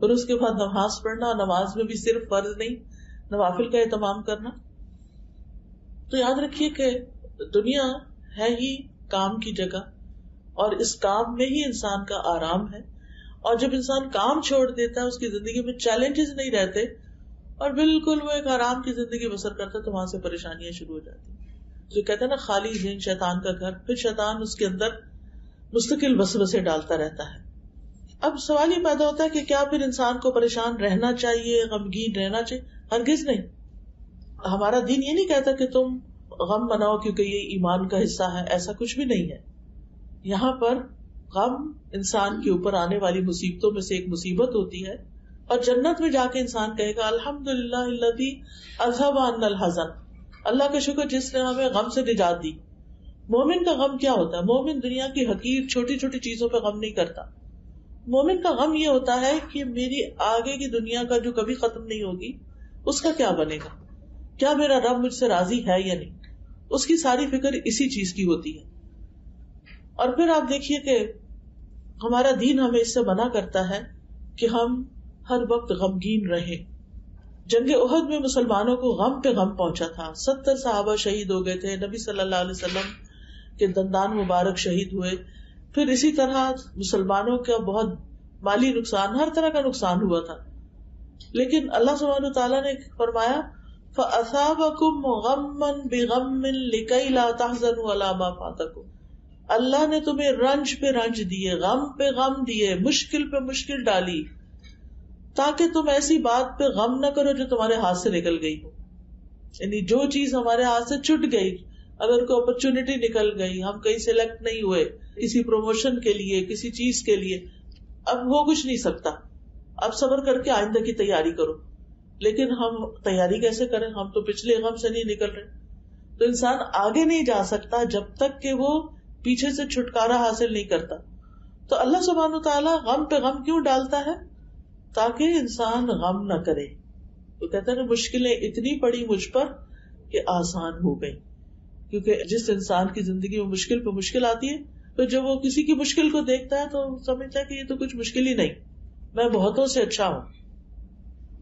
پھر اس کے بعد نماز پڑھنا, نماز میں بھی صرف فرض نہیں نوافل کا اہتمام کرنا. تو یاد رکھیے کہ دنیا ہے ہی کام کی جگہ, اور اس کام میں ہی انسان کا آرام ہے. اور جب انسان کام چھوڑ دیتا ہے, اس کی زندگی میں چیلنجز نہیں رہتے اور بالکل وہ ایک آرام کی زندگی بسر کرتا ہے, تو وہاں سے پریشانیاں شروع ہو جاتی ہیں. جو کہتے ہیں نا خالی ذہن شیطان کا گھر, پھر شیطان اس کے اندر مستقل وسوسے ڈالتا رہتا ہے. اب سوال یہ پیدا ہوتا ہے کہ کیا پھر انسان کو پریشان رہنا چاہیے, غمگین رہنا چاہیے؟ ہرگز نہیں. ہمارا دین یہ نہیں کہتا کہ تم غم مناؤ کیونکہ یہ ایمان کا حصہ ہے, ایسا کچھ بھی نہیں ہے. یہاں پر غم انسان کے اوپر آنے والی مصیبتوں میں سے ایک مصیبت ہوتی ہے, اور جنت میں جا کے انسان کہے گا الحمدللہ الذی اذھب عنا الحزن, اللہ کا شکر جس نے ہمیں غم سے نجات دی. مومن کا غم کیا ہوتا ہے؟ مومن دنیا کی حقیر چھوٹی چھوٹی چیزوں پہ غم نہیں کرتا. مومن کا غم یہ ہوتا ہے کہ میری آگے کی دنیا کا جو کبھی ختم نہیں ہوگی اس کا کیا بنے گا, کیا میرا رب مجھ سے راضی ہے یا نہیں. اس کی ساری فکر اسی چیز کی ہوتی ہے. اور پھر آپ دیکھیے کہ ہمارا دین ہمیں اس سے منع کرتا ہے کہ ہم ہر وقت غمگین رہیں. جنگ احد میں مسلمانوں کو غم پہ غم پہنچا تھا, 70 صحابہ شہید ہو گئے تھے, نبی صلی اللہ علیہ وسلم کے دندان مبارک شہید ہوئے. پھر اسی طرح مسلمانوں کا بہت مالی نقصان, ہر طرح کا نقصان ہوا تھا. لیکن اللہ سبحانہ تعالیٰ نے فرمایا فَأَثَابَكُمْ غَمًّا بِغَمٍّ لِكَيْ لَا تَحْزَنُوا عَلَىٰ مَا فَاتَكُمْ, اللہ نے تمہیں رنج پہ رنج دیے, غم پہ غم دیے, مشکل پہ مشکل ڈالی, تاکہ تم ایسی بات پہ غم نہ کرو جو تمہارے ہاتھ سے نکل گئی ہو. یعنی جو چیز ہمارے ہاتھ سے چھٹ گئی, اگر کوئی اپرچونٹی نکل گئی, ہم کہیں سلیکٹ نہیں ہوئے کسی پروموشن کے لیے, کسی چیز کے لیے, اب ہو کچھ نہیں سکتا, اب صبر کر کے آئندہ کی تیاری کرو. لیکن ہم تیاری کیسے کریں, ہم تو پچھلے غم سے نہیں نکل رہے. تو انسان آگے نہیں جا سکتا جب تک کہ وہ پیچھے سے چھٹکارا حاصل نہیں کرتا. تو اللہ سبحانہ تعالیٰ غم پہ غم کیوں ڈالتا ہے؟ تاکہ انسان غم نہ کرے. تو کہتے ہیں مشکلیں اتنی پڑی مجھ پر کہ آسان ہو گئی. کیونکہ جس انسان کی زندگی میں مشکل پہ مشکل آتی ہے, تو جب وہ کسی کی مشکل کو دیکھتا ہے تو سمجھتا ہے کہ یہ تو کچھ مشکل ہی نہیں, میں بہتوں سے اچھا ہوں.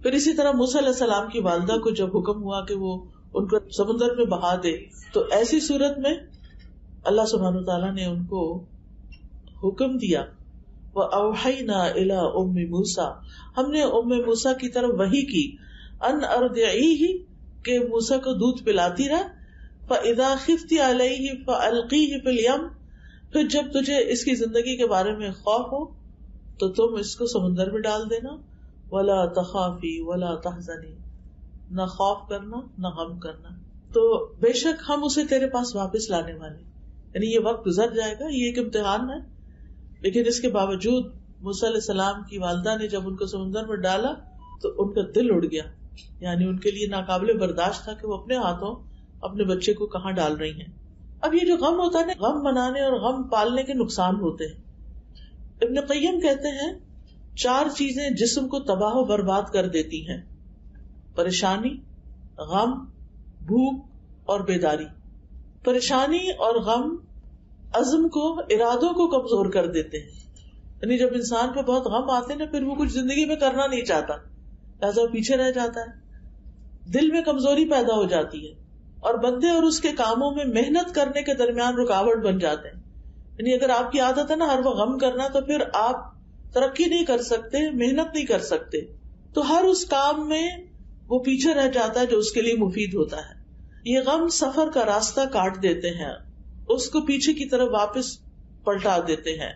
پھر اسی طرح موسیٰ علیہ السلام کی والدہ کو جب حکم ہوا کہ وہ ان کو سمندر میں بہا دے, تو ایسی صورت میں اللہ سبحانہ تعالیٰ نے ان کو حکم دیا وَأَوْحَيْنَا إِلَىٰ أُمِّ مُوسَىٰ, ہم نے ام موسیٰ کی طرف وحی کی, ان ارضعیہ, کہ موسیٰ کو دودھ پلاتی رہ, فَإِذَا خِفْتِ عَلَيْهِ فَأَلْقِيهِ فِي الْيَمِّ, پھر جب تجھے اس کی زندگی کے بارے میں خوف ہو تو تم اس کو سمندر میں ڈال دینا. وَلَا تَخَافِي وَلَا تَحْزَنِي, نہ خوف کرنا نہ غم کرنا, تو بے شک ہم اسے تیرے پاس واپس لانے والے. یعنی یہ وقت گزر جائے گا, یہ ایک امتحان ہے. لیکن اس کے باوجود موسیٰ علیہ السلام کی والدہ نے جب ان کو سمندر میں ڈالا تو ان کا دل اڑ گیا. یعنی ان کے لیے ناقابل برداشت تھا کہ وہ اپنے ہاتھوں اپنے بچے کو کہاں ڈال رہی ہیں. اب یہ جو غم ہوتا ہے نا, غم منانے اور غم پالنے کے نقصان ہوتے ہیں. ابن قیم کہتے ہیں 4 چیزیں جسم کو تباہ و برباد کر دیتی ہیں: پریشانی, غم, بھوک اور بیداری. پریشانی اور غم عزم کو, ارادوں کو کمزور کر دیتے ہیں. یعنی جب انسان پہ بہت غم آتے ہیں نا, پھر وہ کچھ زندگی میں کرنا نہیں چاہتا, لہذا پیچھے رہ جاتا ہے, دل میں کمزوری پیدا ہو جاتی ہے, اور بندے اور اس کے کاموں میں محنت کرنے کے درمیان رکاوٹ بن جاتے ہیں. یعنی اگر آپ کی عادت ہے نا ہر وقت غم کرنا، تو پھر آپ ترقی نہیں کر سکتے، محنت نہیں کر سکتے. تو ہر اس کام میں وہ پیچھے رہ جاتا ہے جو اس کے لیے مفید ہوتا ہے. یہ غم سفر کا راستہ کاٹ دیتے ہیں، اس کو پیچھے کی طرف واپس پلٹا دیتے ہیں،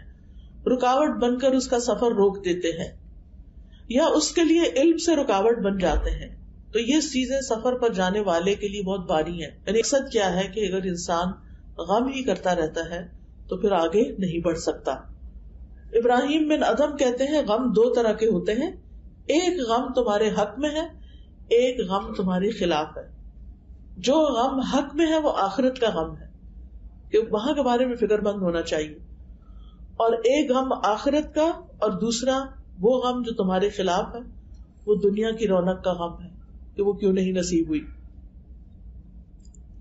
رکاوٹ بن کر اس کا سفر روک دیتے ہیں، یا اس کے لیے علم سے رکاوٹ بن جاتے ہیں. تو یہ چیزیں سفر پر جانے والے کے لیے بہت بھاری ہیں. یعنی مقصد کیا ہے کہ اگر انسان غم ہی کرتا رہتا ہے تو پھر آگے نہیں بڑھ سکتا. ابراہیم بن ادم کہتے ہیں غم دو طرح کے ہوتے ہیں، ایک غم تمہارے حق میں ہے، ایک غم تمہارے خلاف ہے. جو غم حق میں ہے وہ آخرت کا غم ہے کہ وہاں کے بارے میں فکر مند ہونا چاہیے، اور ایک غم آخرت کا، اور دوسرا وہ غم جو تمہارے خلاف ہے وہ دنیا کی رونق کا غم ہے کہ وہ کیوں نہیں نصیب ہوئی.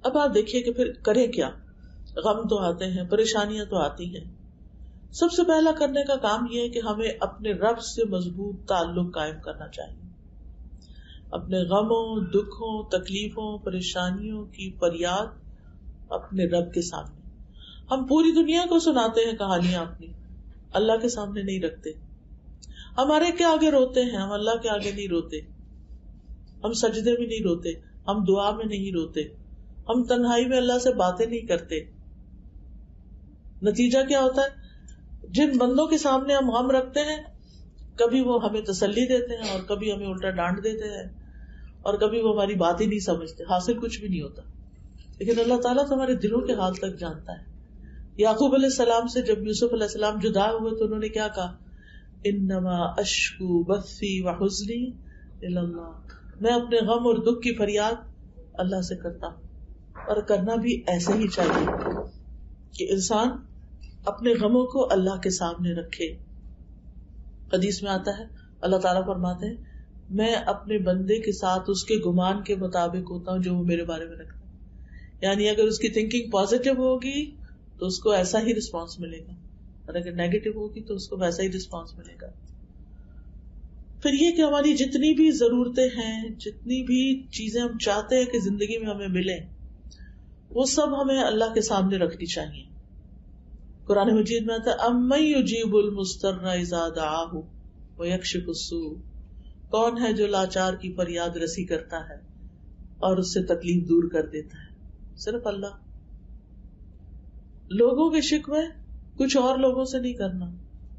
اب آپ دیکھیے کہ پھر کریں کیا. غم تو آتے ہیں، پریشانیاں تو آتی ہیں. سب سے پہلا کرنے کا کام یہ ہے کہ ہمیں اپنے رب سے مضبوط تعلق قائم کرنا چاہیے. اپنے غموں، دکھوں، تکلیفوں، پریشانیوں کی فریاد اپنے رب کے سامنے. ہم پوری دنیا کو سناتے ہیں کہانیاں اپنی، اللہ کے سامنے نہیں رکھتے. ہمارے کے آگے روتے ہیں، ہم اللہ کے آگے نہیں روتے. ہم سجدے میں نہیں روتے، ہم دعا میں نہیں روتے، ہم تنہائی میں اللہ سے باتیں نہیں کرتے. نتیجہ کیا ہوتا ہے؟ جن بندوں کے سامنے ہم غم رکھتے ہیں، کبھی وہ ہمیں تسلی دیتے ہیں اور کبھی ہمیں الٹا ڈانٹ دیتے ہیں، اور کبھی وہ ہماری بات ہی نہیں سمجھتے. حاصل کچھ بھی نہیں ہوتا. لیکن اللہ تعالیٰ تو ہمارے دلوں کے حال تک جانتا ہے. یعقوب علیہ السلام سے جب یوسف علیہ السلام جدا ہوئے تو انہوں نے کیا کہا؟ انما اشکو بثی وحزنی الی اللہ. میں اپنے غم اور دکھ کی فریاد اللہ سے کرتا ہوں. اور کرنا بھی ایسے ہی چاہیے کہ انسان اپنے غموں کو اللہ کے سامنے رکھے. حدیث میں آتا ہے اللہ تعالیٰ فرماتے ہیں میں اپنے بندے کے ساتھ اس کے گمان کے مطابق ہوتا ہوں جو وہ میرے بارے میں رکھتا ہے. یعنی اگر اس کی تھنکنگ پازیٹو ہوگی تو اس کو ایسا ہی رسپانس ملے گا، اور اگر نیگیٹو ہوگی تو اس کو ویسا ہی رسپانس ملے گا. پھر یہ کہ ہماری جتنی بھی ضرورتیں ہیں، جتنی بھی چیزیں ہم چاہتے ہیں کہ زندگی میں ہمیں ملیں، وہ سب ہمیں اللہ کے سامنے رکھنی چاہیے. قرآن مجید میں آتا ہے امن یجیب المضطر اذا دعاہ ویکشف السوء. کون ہے جو لاچار کی فریاد رسی کرتا ہے اور اس سے تکلیف دور کر دیتا ہے؟ صرف اللہ. لوگوں کے شکوے کچھ اور لوگوں سے نہیں کرنا،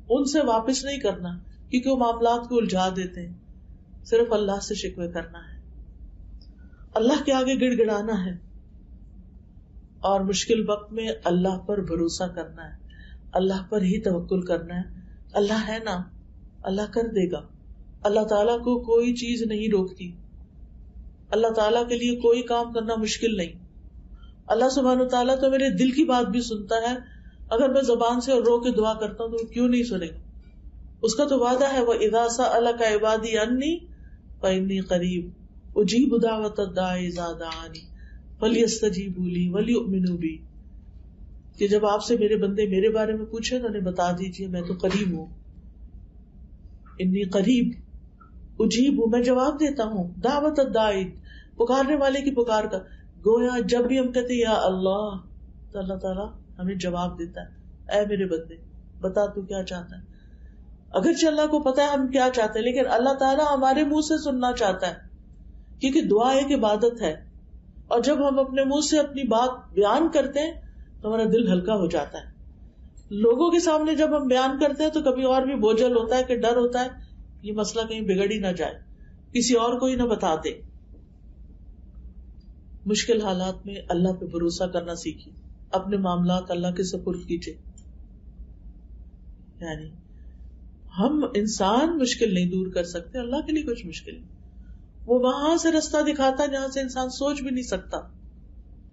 ان سے واپس نہیں کرنا کیونکہ وہ معاملات کو الجھا دیتے ہیں. صرف اللہ سے شکوے کرنا ہے، اللہ کے آگے گڑ گڑانا ہے، اور مشکل وقت میں اللہ پر بھروسہ کرنا ہے، اللہ پر ہی توکل کرنا ہے. اللہ ہے نا، اللہ کر دے گا. اللہ تعالیٰ کو کوئی چیز نہیں روکتی. اللہ تعالیٰ کے لیے کوئی کام کرنا مشکل نہیں. اللہ سبحانہ و تعالیٰ تو میرے دل کی بات بھی سنتا ہے. اگر میں زبان سے اور رو کے دعا کرتا ہوں تو کیوں نہیں سنے گا؟ اس کا تو وعدہ ہے وَإِذَا سَأَلَكَ عِبَادِي عَنِّي فَإِنِّي قَرِيبٌ أُجِيبُ دَعْوَةَ الدَّاعِ إِذَا دَعَانِ فَلْيَسْتَجِيبُوا لِي وَلْيُؤْمِنُوا بِي. کہ جب آپ سے میرے بندے میرے بارے میں پوچھیں تو انہیں بتا دیجیے میں تو قریب ہوں. انی قریب، اجیب ہوں، میں جواب دیتا ہوں. دعوت الداعی، پکارنے والے کی پکار کا. گویا جب بھی ہم کہتے یا اللہ تو اللہ تعالیٰ ہمیں جواب دیتا ہے اے میرے بندے بتا تو کیا چاہتا ہے. اگرچہ اللہ کو پتا ہے ہم کیا چاہتے ہیں، لیکن اللہ تعالیٰ ہمارے منہ سے سننا چاہتا ہے کیونکہ دعا ایک عبادت ہے. اور جب ہم اپنے منہ سے اپنی بات بیان کرتے ہیں تو ہمارا دل ہلکا ہو جاتا ہے. لوگوں کے سامنے جب ہم بیان کرتے ہیں تو کبھی اور بھی بوجھل ہوتا ہے کہ ڈر ہوتا ہے یہ مسئلہ کہیں بگڑ ہی نہ جائے، کسی اور کو ہی نہ بتا دے. مشکل حالات میں اللہ پہ بھروسہ کرنا سیکھیے، اپنے معاملات اللہ کے سپرد کیجیے. یعنی ہم انسان مشکل نہیں دور کر سکتے، اللہ کے لیے کچھ مشکل نہیں. وہ وہاں سے رستہ دکھاتا ہے جہاں سے انسان سوچ بھی نہیں سکتا.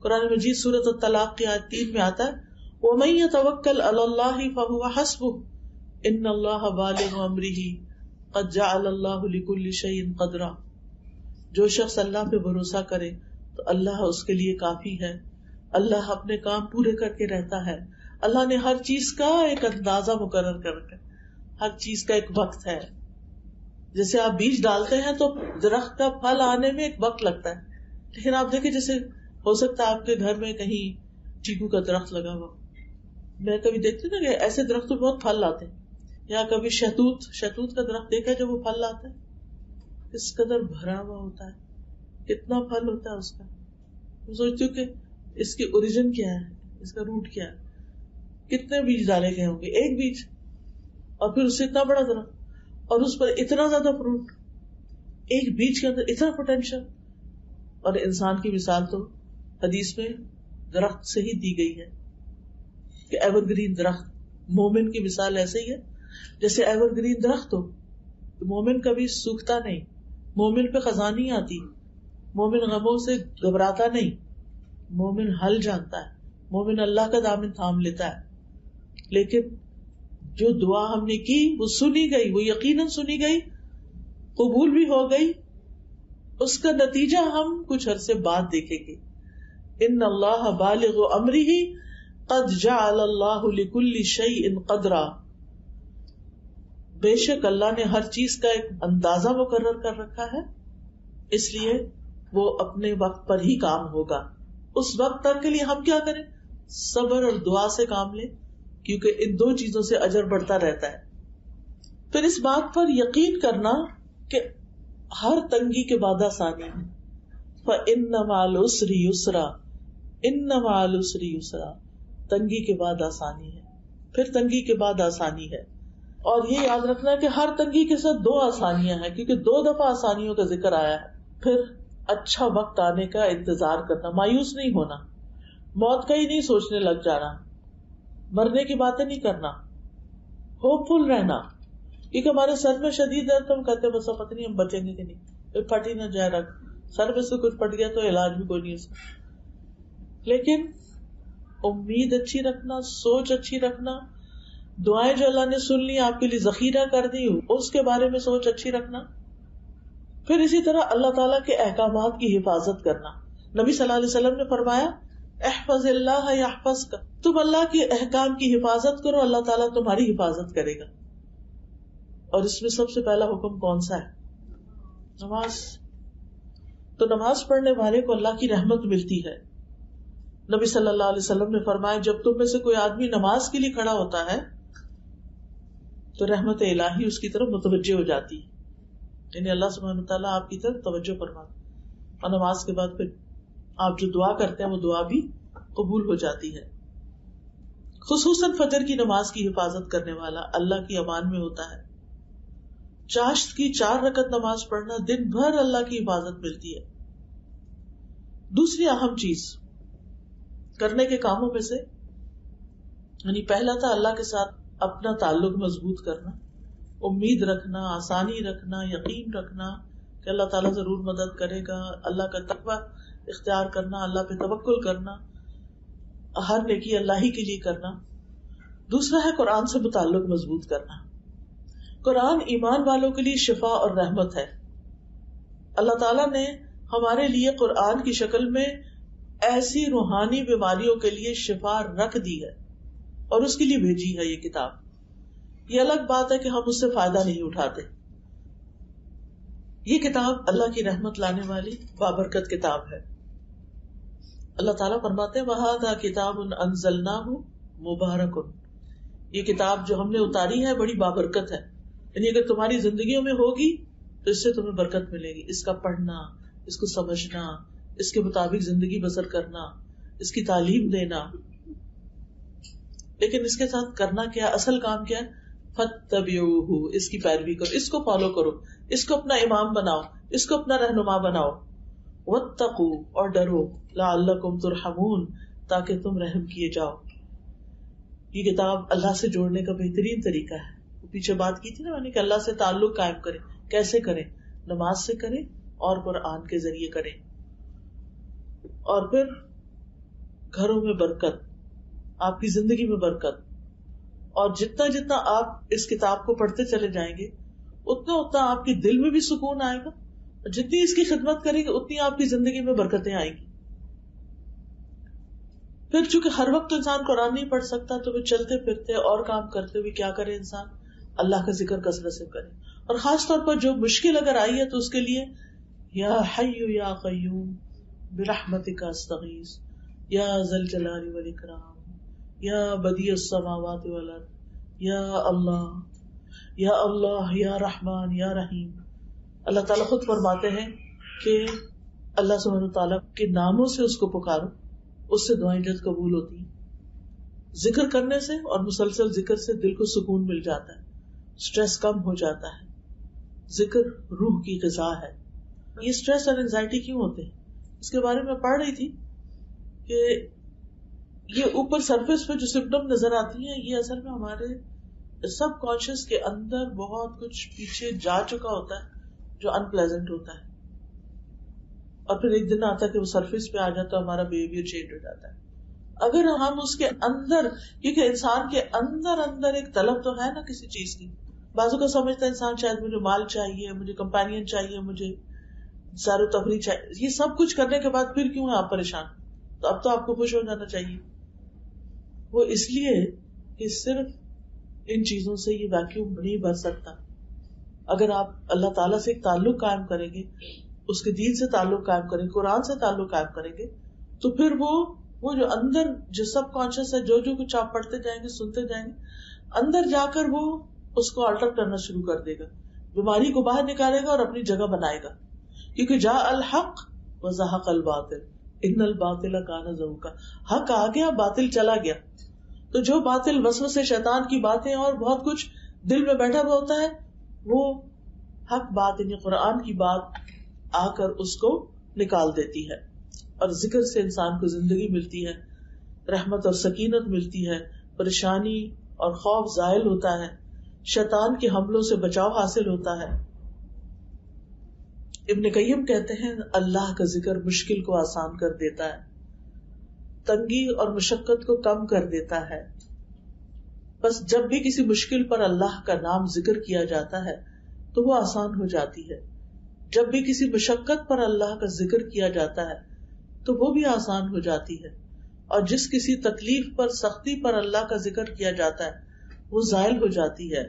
قرآن مجید سورۃ الطلاق کی آیت 3 میں آتا ہے وَمَن يَتَوَكَّلْ عَلَى اللَّهِ فَهُوَ حَسْبُهُ إِنَّ اللَّهَ بَالِغُ أَمْرِهِ قَدْ جَعَلَ اللَّهُ لِكُلِّ شَيْءٍ قَدْرًا. جو شخص اللہ پہ بھروسہ کرے تو اللہ اس کے لیے کافی ہے. اللہ اپنے کام پورے کر کے رہتا ہے. اللہ نے ہر چیز کا ایک اندازہ مقرر کر رکھا ہے، ہر چیز کا ایک وقت ہے. جیسے آپ بیج ڈالتے ہیں تو درخت کا پھل آنے میں ایک وقت لگتا ہے، لیکن آپ دیکھیں جیسے ہو سکتا ہے آپ کے گھر میں کہیں چیکو کا درخت لگا ہوا. میں کبھی دیکھتی نا کہ ایسے درخت تو بہت پھل لاتے ہیں, یا کبھی شہتوت کا درخت دیکھا جب وہ پھل لاتا ہے کس قدر بھرا ہوا ہوتا ہے, کتنا پھل ہوتا ہے اس کا. میں سوچتی ہوں کہ اس کی اوریجن کیا ہے, اس کا روٹ کیا ہے, کتنے بیج ڈالے گئے ہوں گے, ایک بیج, اور پھر اس سے اتنا بڑا درخت, اور اس پر اتنا زیادہ فروٹ, ایک بیج کے اندر اتنا پوٹینشیل. اور انسان کی مثال تو حدیث میں درخت سے ہی دی گئی ہے کہ ایور گرین درخت. مومن کی مثال ایسے ہی ہے جیسے ایور گرین درخت ہو. مومن کبھی سوکھتا نہیں, مومن پہ خزاں نہیں آتی, مومن غموں سے گھبراتا نہیں, مومن حل جانتا ہے, مومن اللہ کا دامن تھام لیتا ہے. لیکن جو دعا ہم نے کی وہ سنی گئی, وہ یقیناً سنی گئی, قبول بھی ہو گئی. اس کا نتیجہ ہم کچھ عرصے بعد دیکھیں گے. ان اللہ بالغ امرہ قد جعل اللہ لکل شیء قدرا. بے شک اللہ نے ہر چیز کا ایک اندازہ مقرر کر رکھا ہے, اس لیے وہ اپنے وقت پر ہی کام ہوگا. اس وقت تک کے لیے ہم کیا کریں؟ صبر اور دعا سے کام لیں, کیونکہ ان دو چیزوں سے اجر بڑھتا رہتا ہے. پھر اس بات پر یقین کرنا کہ ہر تنگی کے بعد آسانی ہے. فَإِنَّ مَعَ الْعُسْرِ يُسْرًا, إِنَّ مَعَ الْعُسْرِ يُسْرًا. تنگی کے بعد آسانی ہے, پھر تنگی کے بعد آسانی ہے. اور یہ یاد رکھنا کہ ہر تنگی کے ساتھ دو آسانیاں ہیں, کیونکہ 2 دفعہ آسانیوں کا ذکر آیا ہے. پھر اچھا وقت آنے کا انتظار کرنا, مایوس نہیں ہونا, موت کا ہی نہیں سوچنے لگ جانا, مرنے کی باتیں نہیں کرنا, ہوپ فل رہنا. کیونکہ ہمارے سر میں شدید درد, تو ہم کہتے ہیں بس پتہ نہیں ہم بچیں گے کہ نہیں, پھٹ ہی نہ جائے رکھ, سر میں سے کچھ پھٹ گیا تو علاج بھی کوئی نہیں اس کا. لیکن امید اچھی رکھنا, سوچ اچھی رکھنا, دعائیں جو اللہ نے سن لی آپ کے لیے ذخیرہ کر دی, اس کے بارے میں سوچ اچھی رکھنا. پھر اسی طرح اللہ تعالیٰ کے احکامات کی حفاظت کرنا. نبی صلی اللہ علیہ وسلم نے فرمایا احفظ اللہ یحفظک, تم اللہ کے احکام کی حفاظت کرو, اللہ تعالیٰ تمہاری حفاظت کرے گا. اور اس میں سب سے پہلا حکم کون سا ہے؟ نماز. تو نماز پڑھنے والے کو اللہ کی رحمت ملتی ہے. نبی صلی اللہ علیہ وسلم نے فرمایا جب تم میں سے کوئی آدمی نماز کے لیے کھڑا ہوتا ہے تو رحمت الہی اس کی طرف متوجہ ہو جاتی ہے, یعنی اللہ سبحانہ وتعالیٰ آپ کی طرف توجہ فرماتا, اور نماز کے بعد پھر آپ جو دعا کرتے ہیں وہ دعا بھی قبول ہو جاتی ہے. خصوصاً فجر کی نماز کی حفاظت کرنے والا اللہ کی امان میں ہوتا ہے. چاشت کی 4 رکعت نماز پڑھنا دن بھر اللہ کی حفاظت ملتی ہے. دوسری اہم چیز کرنے کے کاموں میں سے, یعنی پہلا تھا اللہ کے ساتھ اپنا تعلق مضبوط کرنا, امید رکھنا, آسانی رکھنا, یقین رکھنا کہ اللہ تعالیٰ ضرور مدد کرے گا, اللہ کا تقوی اختیار کرنا, اللہ پہ توکل کرنا, ہر نیکی اللہ ہی کے لیے کرنا. دوسرا ہے قرآن سے متعلق مضبوط کرنا. قرآن ایمان والوں کے لیے شفا اور رحمت ہے. اللہ تعالیٰ نے ہمارے لیے قرآن کی شکل میں ایسی روحانی بیماریوں کے لیے شفا رکھ دی ہے اور اس کے لیے بھیجی ہے یہ کتاب. یہ الگ بات ہے کہ ہم اس سے فائدہ نہیں اٹھاتے. یہ کتاب اللہ کی رحمت لانے والی بابرکت کتاب ہے. اللہ تعالیٰ فرماتے ہیں وَهَذَا كِتَابٌ أَنزَلْنَاهُ مُبَارَكٌ, یہ کتاب جو ہم نے اتاری ہے بڑی بابرکت ہے. یعنی اگر تمہاری زندگیوں میں ہوگی تو اس سے تمہیں برکت ملے گی. اس کا پڑھنا, اس کو سمجھنا, اس کے مطابق زندگی بسر کرنا, اس کی تعلیم دینا. لیکن اس کے ساتھ کرنا کیا, اصل کام کیا ہے؟ فَاتَّبِعُوهُ, اس کی پیروی کرو, اس کو فالو کرو, اس کو اپنا امام بناؤ, اس کو اپنا رہنما بناؤ. وَاتَّقُوا, اور ڈرو, لَعَلَّكُمْ تُرْحَمُونَ, تاکہ تم رحم کیے جاؤ. یہ کتاب اللہ سے جوڑنے کا بہترین طریقہ ہے. پیچھے بات کی تھی نا میں نے کہ اللہ سے تعلق قائم کریں. کیسے کریں؟ نماز سے کریں اور قرآن کے ذریعے کریں. اور پھر گھروں میں برکت, آپ کی زندگی میں برکت, اور جتنا جتنا آپ اس کتاب کو پڑھتے چلے جائیں گے اتنا اتنا آپ کے دل میں بھی سکون آئے گا, اور جتنی اس کی خدمت کریں گے اتنی آپ کی زندگی میں برکتیں آئیں گی. پھر چونکہ ہر وقت انسان قرآن نہیں پڑھ سکتا تو پھر چلتے پھرتے اور کام کرتے ہوئے کیا کرے انسان؟ اللہ کا ذکر کثرت سے کرے. اور خاص طور پر جو مشکل اگر آئی ہے تو اس کے لیے یا حی یا قیوم برحمتک استغیث یا ذی الجلال والاکرام یا بدیع السماوات والارض یا اللہ یا رحمان یا رحیم. اللہ تعالیٰ خود فرماتے ہیں کہ اللہ سبحانہ تعالیٰ کے ناموں سے اس کو پکارو، اس سے دعائیں جلد قبول ہوتی ہیں. ذکر کرنے سے اور مسلسل ذکر سے دل کو سکون مل جاتا ہے، سٹریس کم ہو جاتا ہے. ذکر روح کی غذا ہے. یہ سٹریس اور انزائٹی کیوں ہوتے ہیں اس کے بارے میں پڑھ رہی تھی کہ یہ اوپر سرفیس پہ جو سمپٹم نظر آتی ہیں یہ اصل میں ہمارے سب کانشیس کے اندر بہت کچھ پیچھے جا چکا ہوتا ہے جو ان پلیزنٹ ہوتا ہے، اور پھر ایک دن آتا ہے کہ وہ سرفیس پہ آ جاتا ہے، ہمارا بہیویئر چینج ہو جاتا ہے. اگر ہم اس کے اندر، کیونکہ انسان کے اندر ایک طلب تو ہے نا کسی چیز کی. بازو کا سمجھتا ہے انسان شاید مجھے مال چاہیے، مجھے کمپینین چاہیے، مجھے سیر و تفریح چاہیے. یہ سب کچھ کرنے کے بعد پھر کیوں ہے آپ پریشان؟ تو اب تو آپ کو خوش ہو جانا چاہیے. وہ اس لیے کہ صرف ان چیزوں سے یہ ویکیوم نہیں بھر سکتا. اگر آپ اللہ تعالیٰ سے ایک تعلق قائم کریں گے، اس کے دین سے تعلق قائم کریں گے، قرآن سے تعلق قائم کریں گے، تو پھر وہ جو اندر جو سب کانشیس ہے، جو کچھ آپ پڑھتے جائیں گے، سنتے جائیں گے، اندر جا کر وہ اس کو الٹر کرنا شروع کر دے گا، بیماری کو باہر نکالے گا اور اپنی جگہ بنائے گا. کیونکہ جاء الحق وزہق الباطل ان الباطل کان زہوقا. حق آ گیا، باطل چلا گیا. تو جو باطل وسوسے شیطان کی باتیں اور بہت کچھ دل میں بیٹھا ہوا ہوتا ہے، وہ حق بات یعنی قرآن کی بات آ کر اس کو نکال دیتی ہے. اور ذکر سے انسان کو زندگی ملتی ہے، رحمت اور سکینت ملتی ہے، پریشانی اور خوف زائل ہوتا ہے، شیطان کے حملوں سے بچاؤ حاصل ہوتا ہے. ابن قیم کہتے ہیں اللہ کا ذکر مشکل کو آسان کر دیتا ہے، تنگی اور مشقت کو کم کر دیتا ہے. بس جب بھی کسی مشکل پر اللہ کا نام ذکر کیا جاتا ہے تو وہ آسان ہو جاتی ہے. جب بھی کسی مشقت پر اللہ کا ذکر کیا جاتا ہے تو وہ بھی آسان ہو جاتی ہے. اور جس کسی تکلیف پر، سختی پر اللہ کا ذکر کیا جاتا ہے وہ زائل ہو جاتی ہے،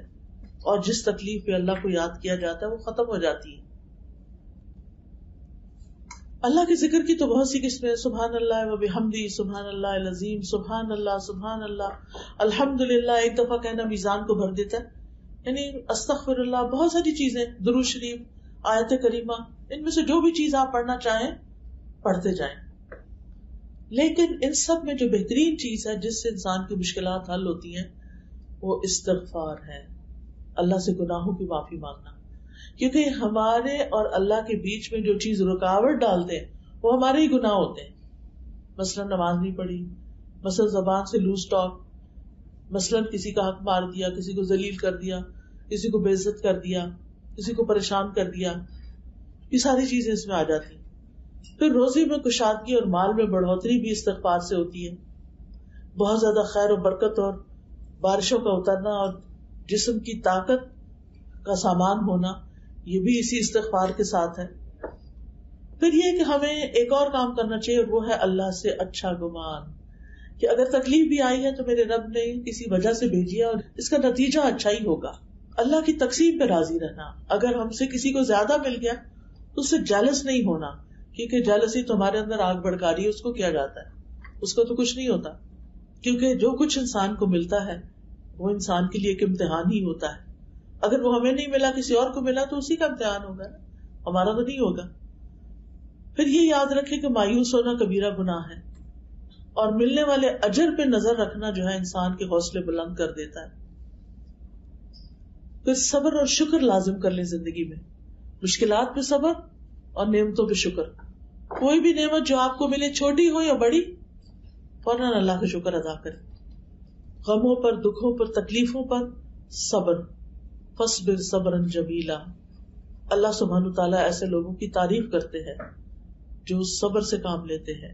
اور جس تکلیف پہ اللہ کو یاد کیا جاتا ہے وہ ختم ہو جاتی ہے. اللہ کے ذکر کی تو بہت سی قسمیں، سبحان اللہ و بحمدہ، سبحان اللہ العظیم، سبحان اللہ، الحمدللہ. ایک دفعہ کہنا میزان کو بھر دیتا ہے. یعنی استغفر اللہ، بہت ساری چیزیں، درود شریف، آیت کریمہ، ان میں سے جو بھی چیز آپ پڑھنا چاہیں پڑھتے جائیں. لیکن ان سب میں جو بہترین چیز ہے جس سے انسان کی مشکلات حل ہوتی ہیں وہ استغفار ہے، اللہ سے گناہوں کی معافی مانگنا. کیونکہ ہمارے اور اللہ کے بیچ میں جو چیز رکاوٹ ڈالتے ہیں وہ ہمارے ہی گناہ ہوتے ہیں. مثلا نماز نہیں پڑھی، مثلا زبان سے لوز ٹاک، مثلا کسی کا حق مار دیا، کسی کو ذلیل کر دیا، کسی کو بے عزت کر دیا، کسی کو پریشان کر دیا، یہ ساری چیزیں اس میں آ جاتی ہیں. پھر روزی میں کشادگی اور مال میں بڑھوتری بھی استغفار سے ہوتی ہے. بہت زیادہ خیر و برکت اور بارشوں کا اترنا اور جسم کی طاقت کا سامان ہونا، یہ بھی اسی استغفار کے ساتھ ہے. پھر یہ کہ ہمیں ایک اور کام کرنا چاہیے، اور وہ ہے اللہ سے اچھا گمان، کہ اگر تکلیف بھی آئی ہے تو میرے رب نے کسی وجہ سے بھیجی ہے اور اس کا نتیجہ اچھا ہی ہوگا. اللہ کی تقسیم پہ راضی رہنا. اگر ہم سے کسی کو زیادہ مل گیا تو اس سے جیلس نہیں ہونا، کیونکہ جیلسی تو ہمارے اندر آگ بھڑکا رہی ہے، اس کو کیا جاتا ہے، اس کو تو کچھ نہیں ہوتا. کیونکہ جو کچھ انسان کو ملتا ہے وہ انسان کے لیے ایک امتحان ہی ہوتا ہے. اگر وہ ہمیں نہیں ملا، کسی اور کو ملا، تو اسی کا امتحان ہوگا نا، ہمارا تو نہیں ہوگا. پھر یہ یاد رکھے کہ مایوس ہونا کبیرہ گناہ ہے، اور ملنے والے اجر پہ نظر رکھنا جو ہے انسان کے حوصلے بلند کر دیتا ہے. پھر صبر اور شکر لازم کر لیں زندگی میں، مشکلات پہ صبر اور نعمتوں پہ شکر. کوئی بھی نعمت جو آپ کو ملے، چھوٹی ہو یا بڑی، فوراً اللہ کا شکر ادا کریں. غموں پر، دکھوں پر، تکلیفوں پر صبر، فاصبر صبرا جمیلا. اللہ سبحانہ تعالیٰ ایسے لوگوں کی تعریف کرتے ہیں جو صبر سے کام لیتے ہیں،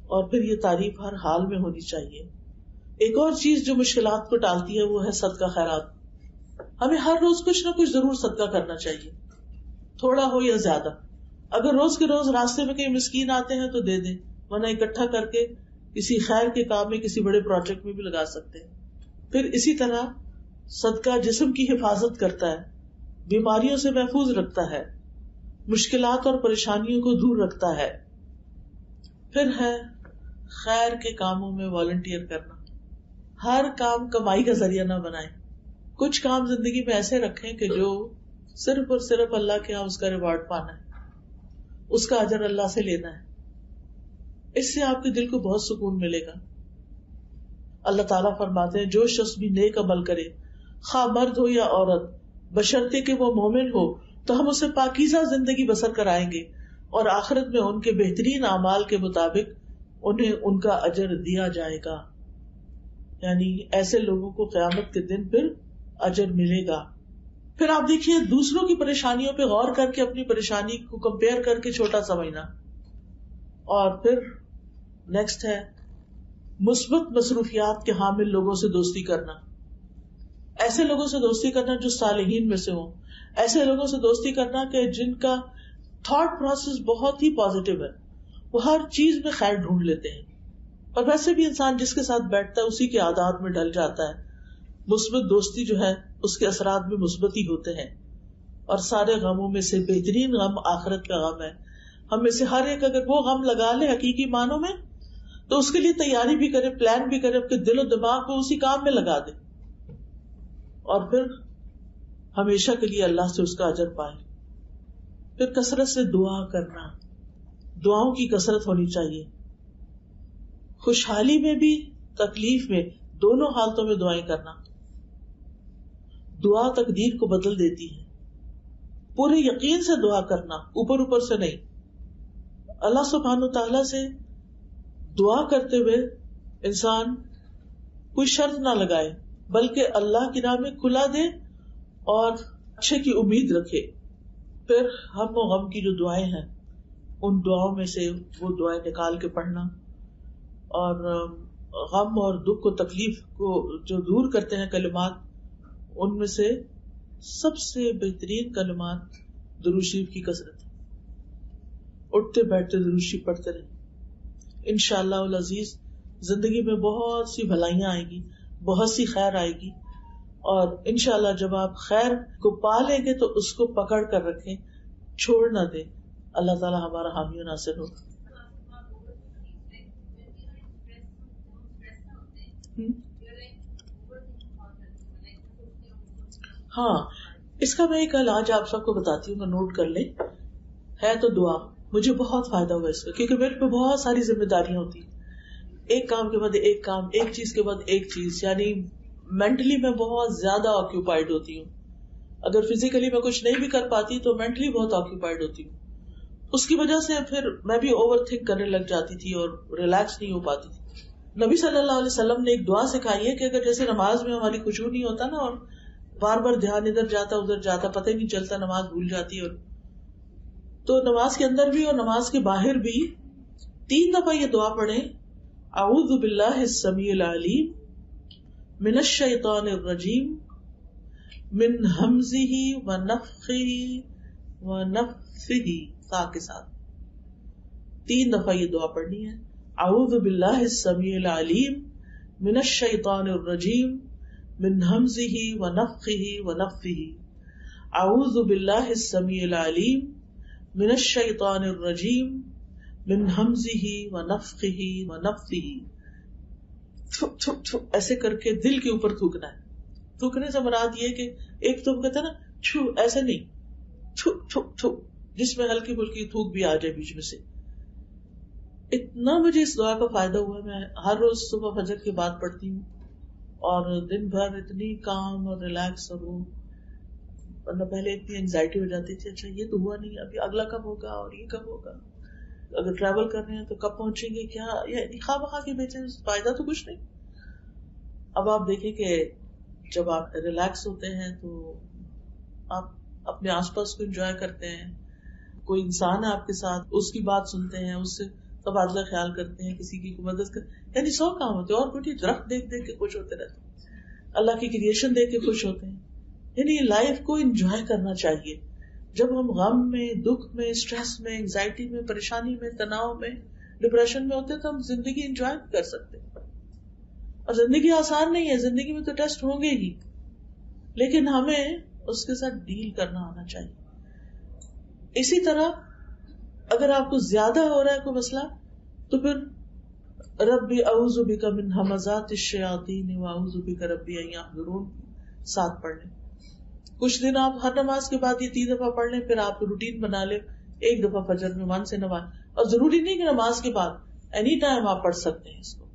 اور پھر یہ تعریف ہر حال میں ہونی چاہیے. ایک اور چیز جو مشکلات کو ٹالتی ہے وہ ہے صدقہ خیرات. ہمیں ہر روز کچھ نہ کچھ ضرور صدقہ کرنا چاہیے، تھوڑا ہو یا زیادہ. اگر روز کے روز راستے میں کہیں مسکین آتے ہیں تو دے دیں، ورنہ اکٹھا کر کے کسی خیر کے کام میں، کسی بڑے پروجیکٹ میں بھی لگا سکتے ہیں. پھر اسی طرح صدقہ جسم کی حفاظت کرتا ہے، بیماریوں سے محفوظ رکھتا ہے، مشکلات اور پریشانیوں کو دور رکھتا ہے. پھر ہے خیر کے کاموں میں والنٹیئر کرنا. ہر کام کمائی کا ذریعہ نہ بنائیں. کچھ کام زندگی میں ایسے رکھیں کہ جو صرف اور صرف اللہ کے یہاں اس کا ریوارڈ پانا ہے, اس کا اجر اللہ سے لینا ہے. اس سے آپ کے دل کو بہت سکون ملے گا. اللہ تعالیٰ فرماتے ہیں جو شخص بھی نیک عمل کرے, خواہ مرد ہو یا عورت, بشرطے کہ وہ مومن ہو, تو ہم اسے پاکیزہ زندگی بسر کرائیں گے اور آخرت میں ان کے بہترین اعمال کے مطابق انہیں ان کا اجر دیا جائے گا. یعنی ایسے لوگوں کو قیامت کے دن پھر اجر ملے گا. پھر آپ دیکھیے دوسروں کی پریشانیوں پہ غور کر کے اپنی پریشانی کو کمپیئر کر کے چھوٹا سمجھنا. اور پھر نیکسٹ ہے مثبت مصروفیات کے حامل لوگوں سے دوستی کرنا. ایسے لوگوں سے دوستی کرنا جو صالحین میں سے ہوں, ایسے لوگوں سے دوستی کرنا کہ جن کا تھاٹ پروسیس بہت ہی پازیٹیو ہے, وہ ہر چیز میں خیر ڈھونڈ لیتے ہیں. اور ویسے بھی انسان جس کے ساتھ بیٹھتا ہے اسی کے عادات میں ڈل جاتا ہے. مثبت دوستی جو ہے اس کے اثرات بھی مثبت ہی ہوتے ہیں. اور سارے غموں میں سے بہترین غم آخرت کا غم ہے. ہم میں سے ہر ایک اگر وہ غم لگا لے حقیقی معنوں میں تو اس کے لیے تیاری بھی کرے, پلان بھی کرے, اپنے دل و دماغ کو اسی کام میں لگا دے اور پھر ہمیشہ کے لیے اللہ سے اس کا اجر پائے. پھر کثرت سے دعا کرنا, دعاؤں کی کثرت ہونی چاہیے. خوشحالی میں بھی تکلیف میں دونوں حالتوں میں دعائیں کرنا. دعا تقدیر کو بدل دیتی ہے. پورے یقین سے دعا کرنا, اوپر اوپر سے نہیں. اللہ سبحانہ تعالیٰ سے دعا کرتے ہوئے انسان کوئی شرط نہ لگائے بلکہ اللہ کی راہ میں کھلا دے اور اچھے کی امید رکھے. پھر ہم و غم کی جو دعائیں ہیں ان دعاؤں میں سے وہ دعائیں نکال کے پڑھنا, اور غم اور دکھ کو تکلیف کو جو دور کرتے ہیں کلمات, ان میں سے سب سے بہترین کلمات درود شریف کی کثرت. اٹھتے بیٹھتے درود شریف پڑھتے رہیں. انشاءاللہ العزیز زندگی میں بہت سی بھلائیاں آئیں گی, بہت سی خیر آئے گی, اور انشاءاللہ جب آپ خیر کو پا لیں گے تو اس کو پکڑ کر رکھیں, چھوڑ نہ دیں. اللہ تعالیٰ ہمارا حامی و ناصر ہو. ہاں, اس کا میں ایک علاج آپ سب کو بتاتی ہوں, نوٹ کر لیں. ہے تو دعا, مجھے بہت فائدہ ہوا اس کا, کیونکہ میرے پہ بہت ساری ذمہ داریاں ہوتی ہیں, ایک کام کے بعد ایک کام, ایک چیز کے بعد ایک چیز. یعنی مینٹلی میں بہت زیادہ آکیوپائڈ ہوتی ہوں. اگر فزیکلی میں کچھ نہیں بھی کر پاتی تو مینٹلی بہت آکیوپائڈ ہوتی ہوں. اس کی وجہ سے پھر میں بھی اوور تھنک کرنے لگ جاتی تھی اور ریلیکس نہیں ہو پاتی تھی. نبی صلی اللہ علیہ وسلم نے ایک دعا سکھائی ہے کہ اگر جیسے نماز میں ہماری خشوع نہیں ہوتا نا, اور بار بار دھیان ادھر جاتا ادھر جاتا, پتہ ہی نہیں چلتا, نماز بھول جاتی, اور تو نماز کے اندر بھی اور نماز کے باہر بھی 3 دفعہ یہ دعا پڑھیں, اعوذ باللہ السمیع العلیم من الشیطان الرجیم من ہمزہ ونفخہ ونفثہ, تا کے ساتھ 3 دفعہ یہ دعا پڑھنی ہے. اعوذ باللہ السمیع العلیم من الشیطان الرجیم من ہمزہ ونفخہ ونفثہ. اعوذ باللہ السمیع العلیم من الشیطان الرجیم من ہمزہ ونفخہ ونفثہ. ایسے کر کے دل کے اوپر تھوکنا ہے. تھوکنے سے مراد یہ کہ ایک تو کہتے ہیں نا چھو, ایسے نہیں, چھو چھو چھو, جس میں ہلکی پھلکی تھوک بھی آ جائے بیچ میں سے. اتنا مجھے اس دعا کا فائدہ ہوا, میں ہر روز صبح فجر کے بعد پڑھتی ہوں اور دن بھر اتنی کام اور ریلیکس, اور وہ ورنہ پہلے اتنی انزائٹی ہو جاتی تھی, اچھا یہ تو ہوا نہیں, ابھی اگلا کب ہوگا اور یہ کب ہوگا, اگر ٹریول کر رہے ہیں تو کب پہنچیں گے, کیا یہ خواہ بخواہ کے بیچے, فائدہ تو کچھ نہیں. اب آپ دیکھیں کہ جب آپ ریلیکس ہوتے ہیں تو آپ اپنے آس پاس کو انجوائے کرتے ہیں, کوئی انسان ہے آپ کے ساتھ, اس کی بات سنتے ہیں, اس سے تبادلہ خیال کرتے ہیں, کسی کی مدد کرتے, یعنی 100 کام ہوتے ہیں. اور کچھ درخت دیکھ دیکھ کے خوش ہوتے رہتے ہیں, اللہ کی کریشن دیکھ کے خوش ہوتے ہیں. یعنی لائف کو انجوائے کرنا چاہیے. جب ہم غم میں, دکھ میں, اسٹریس میں, انگزائٹی میں, پریشانی میں, تناؤ میں, ڈپریشن میں ہوتے ہیں تو ہم زندگی انجوائے کر سکتے ہیں. اور زندگی آسان نہیں ہے, زندگی میں تو ٹیسٹ ہوں گے ہی, لیکن ہمیں اس کے ساتھ ڈیل کرنا آنا چاہیے. اسی طرح اگر آپ کو زیادہ ہو رہا ہے کوئی مسئلہ تو پھر ربی اعوذ بک من ہمزات الشیاطین واعوذ بک ربی ان یحضرون 7 پڑھ لیں. کچھ دن آپ ہر نماز کے بعد یہ 3 دفعہ پڑھ لیں، پھر آپ روٹین بنا لیں 1 دفعہ فجر میں 1 سے نماز. اور ضروری نہیں کہ نماز کے بعد، اینی ٹائم آپ پڑھ سکتے ہیں اس کو.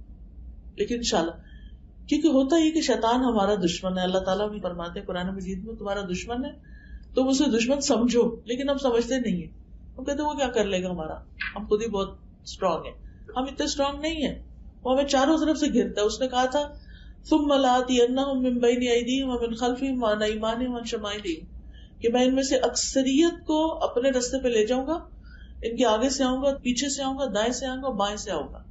لیکن انشاءاللہ، کیونکہ ہوتا یہ کہ شیطان ہمارا دشمن ہے. اللہ تعالیٰ بھی فرماتے ہیں قرآن مجید میں تمہارا دشمن ہے تم اسے دشمن سمجھو، لیکن ہم سمجھتے نہیں ہیں. ہم کہتے ہیں وہ کیا کر لے گا ہمارا، ہم خود ہی بہت اسٹرانگ ہیں. ہم اتنے اسٹرانگ نہیں ہیں، وہ ہمیں چاروں طرف سے گھرتا ہے. اس نے کہا تھا ثم لآتینہم من بین ایدیہم ومن خلفہم وعن ایمانہم وعن شمائلہم، کہ میں ان میں سے اکثریت کو اپنے راستے پہ لے جاؤں گا، ان کے آگے سے آؤں گا، پیچھے سے آؤں گا، دائیں سے آؤں گا، بائیں سے آؤں گا.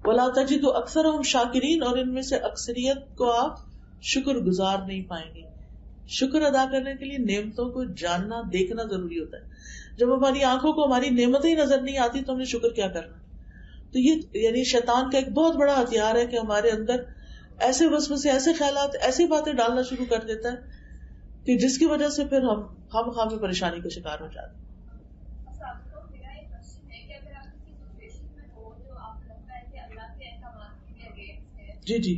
ولا تجد اکثرہم شاکرین، اور ان میں سے اکثریت کو آپ شکر گزار نہیں پائیں گے. شکر ادا کرنے کے لیے نعمتوں کو جاننا دیکھنا ضروری ہوتا ہے. جب ہماری آنکھوں کو ہماری نعمتیں ہی نظر نہیں آتی تو ہم نے شکر کیا کرنا. تو یہ یعنی شیطان کا ایک بہت بڑا ہتھیار ہے کہ ہمارے اندر ایسے وسوسے، ایسے خیالات، ایسی باتیں ڈالنا شروع کر دیتا ہے کہ جس کی وجہ سے پھر ہم خواہ میں پریشانی کا شکار ہو جاتے ہیں. جی جی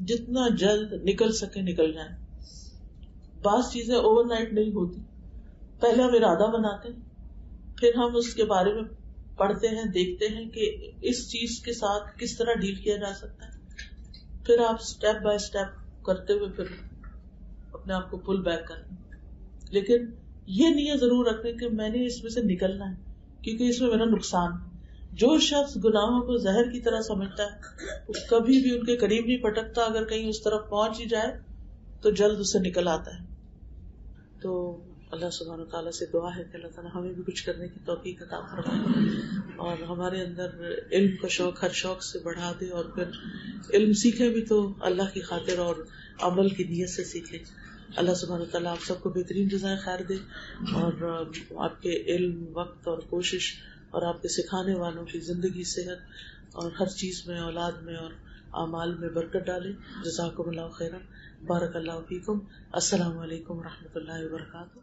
جتنا جلد نکل سکے نکل جائیں. بعض چیزیں اوور نائٹ نہیں ہوتی. پہلے ہم ارادہ بناتے ہیں، پھر ہم اس کے بارے میں پڑھتے ہیں، دیکھتے ہیں کہ اس چیز کے ساتھ کس طرح ڈیل کیا جا سکتا ہے. پھر آپ سٹیپ بائی سٹیپ کرتے ہوئے پھر اپنے آپ کو پل بیک کریں. لیکن یہ نیت ضرور رکھیں کہ میں نے اس میں سے نکلنا ہے، کیونکہ اس میں میرا نقصان. جو شخص گناہوں کو زہر کی طرح سمجھتا ہے وہ کبھی بھی ان کے قریب نہیں پٹکتا. اگر کہیں اس طرف پہنچ ہی جائے تو جلد اسے نکل آتا ہے. تو اللہ سبحانہ تعالیٰ سے دعا ہے کہ اللہ تعالیٰ ہمیں بھی کچھ کرنے کی توفیق عطا فرمائے اور ہمارے اندر علم کا شوق ہر شوق سے بڑھا دے. اور پھر علم سیکھے بھی تو اللہ کی خاطر اور عمل کی نیت سے سیکھے. اللہ سبحانہ تعالیٰ آپ سب کو بہترین جزائے خیر دے اور آپ کے علم، وقت اور کوشش اور آپ کے سکھانے والوں کی زندگی، صحت اور ہر چیز میں، اولاد میں اور اعمال میں برکت ڈالے. جزاکم اللہ خیرا. بارک اللہ فیکم. السلام علیکم و رحمۃ اللہ وبرکاتہ.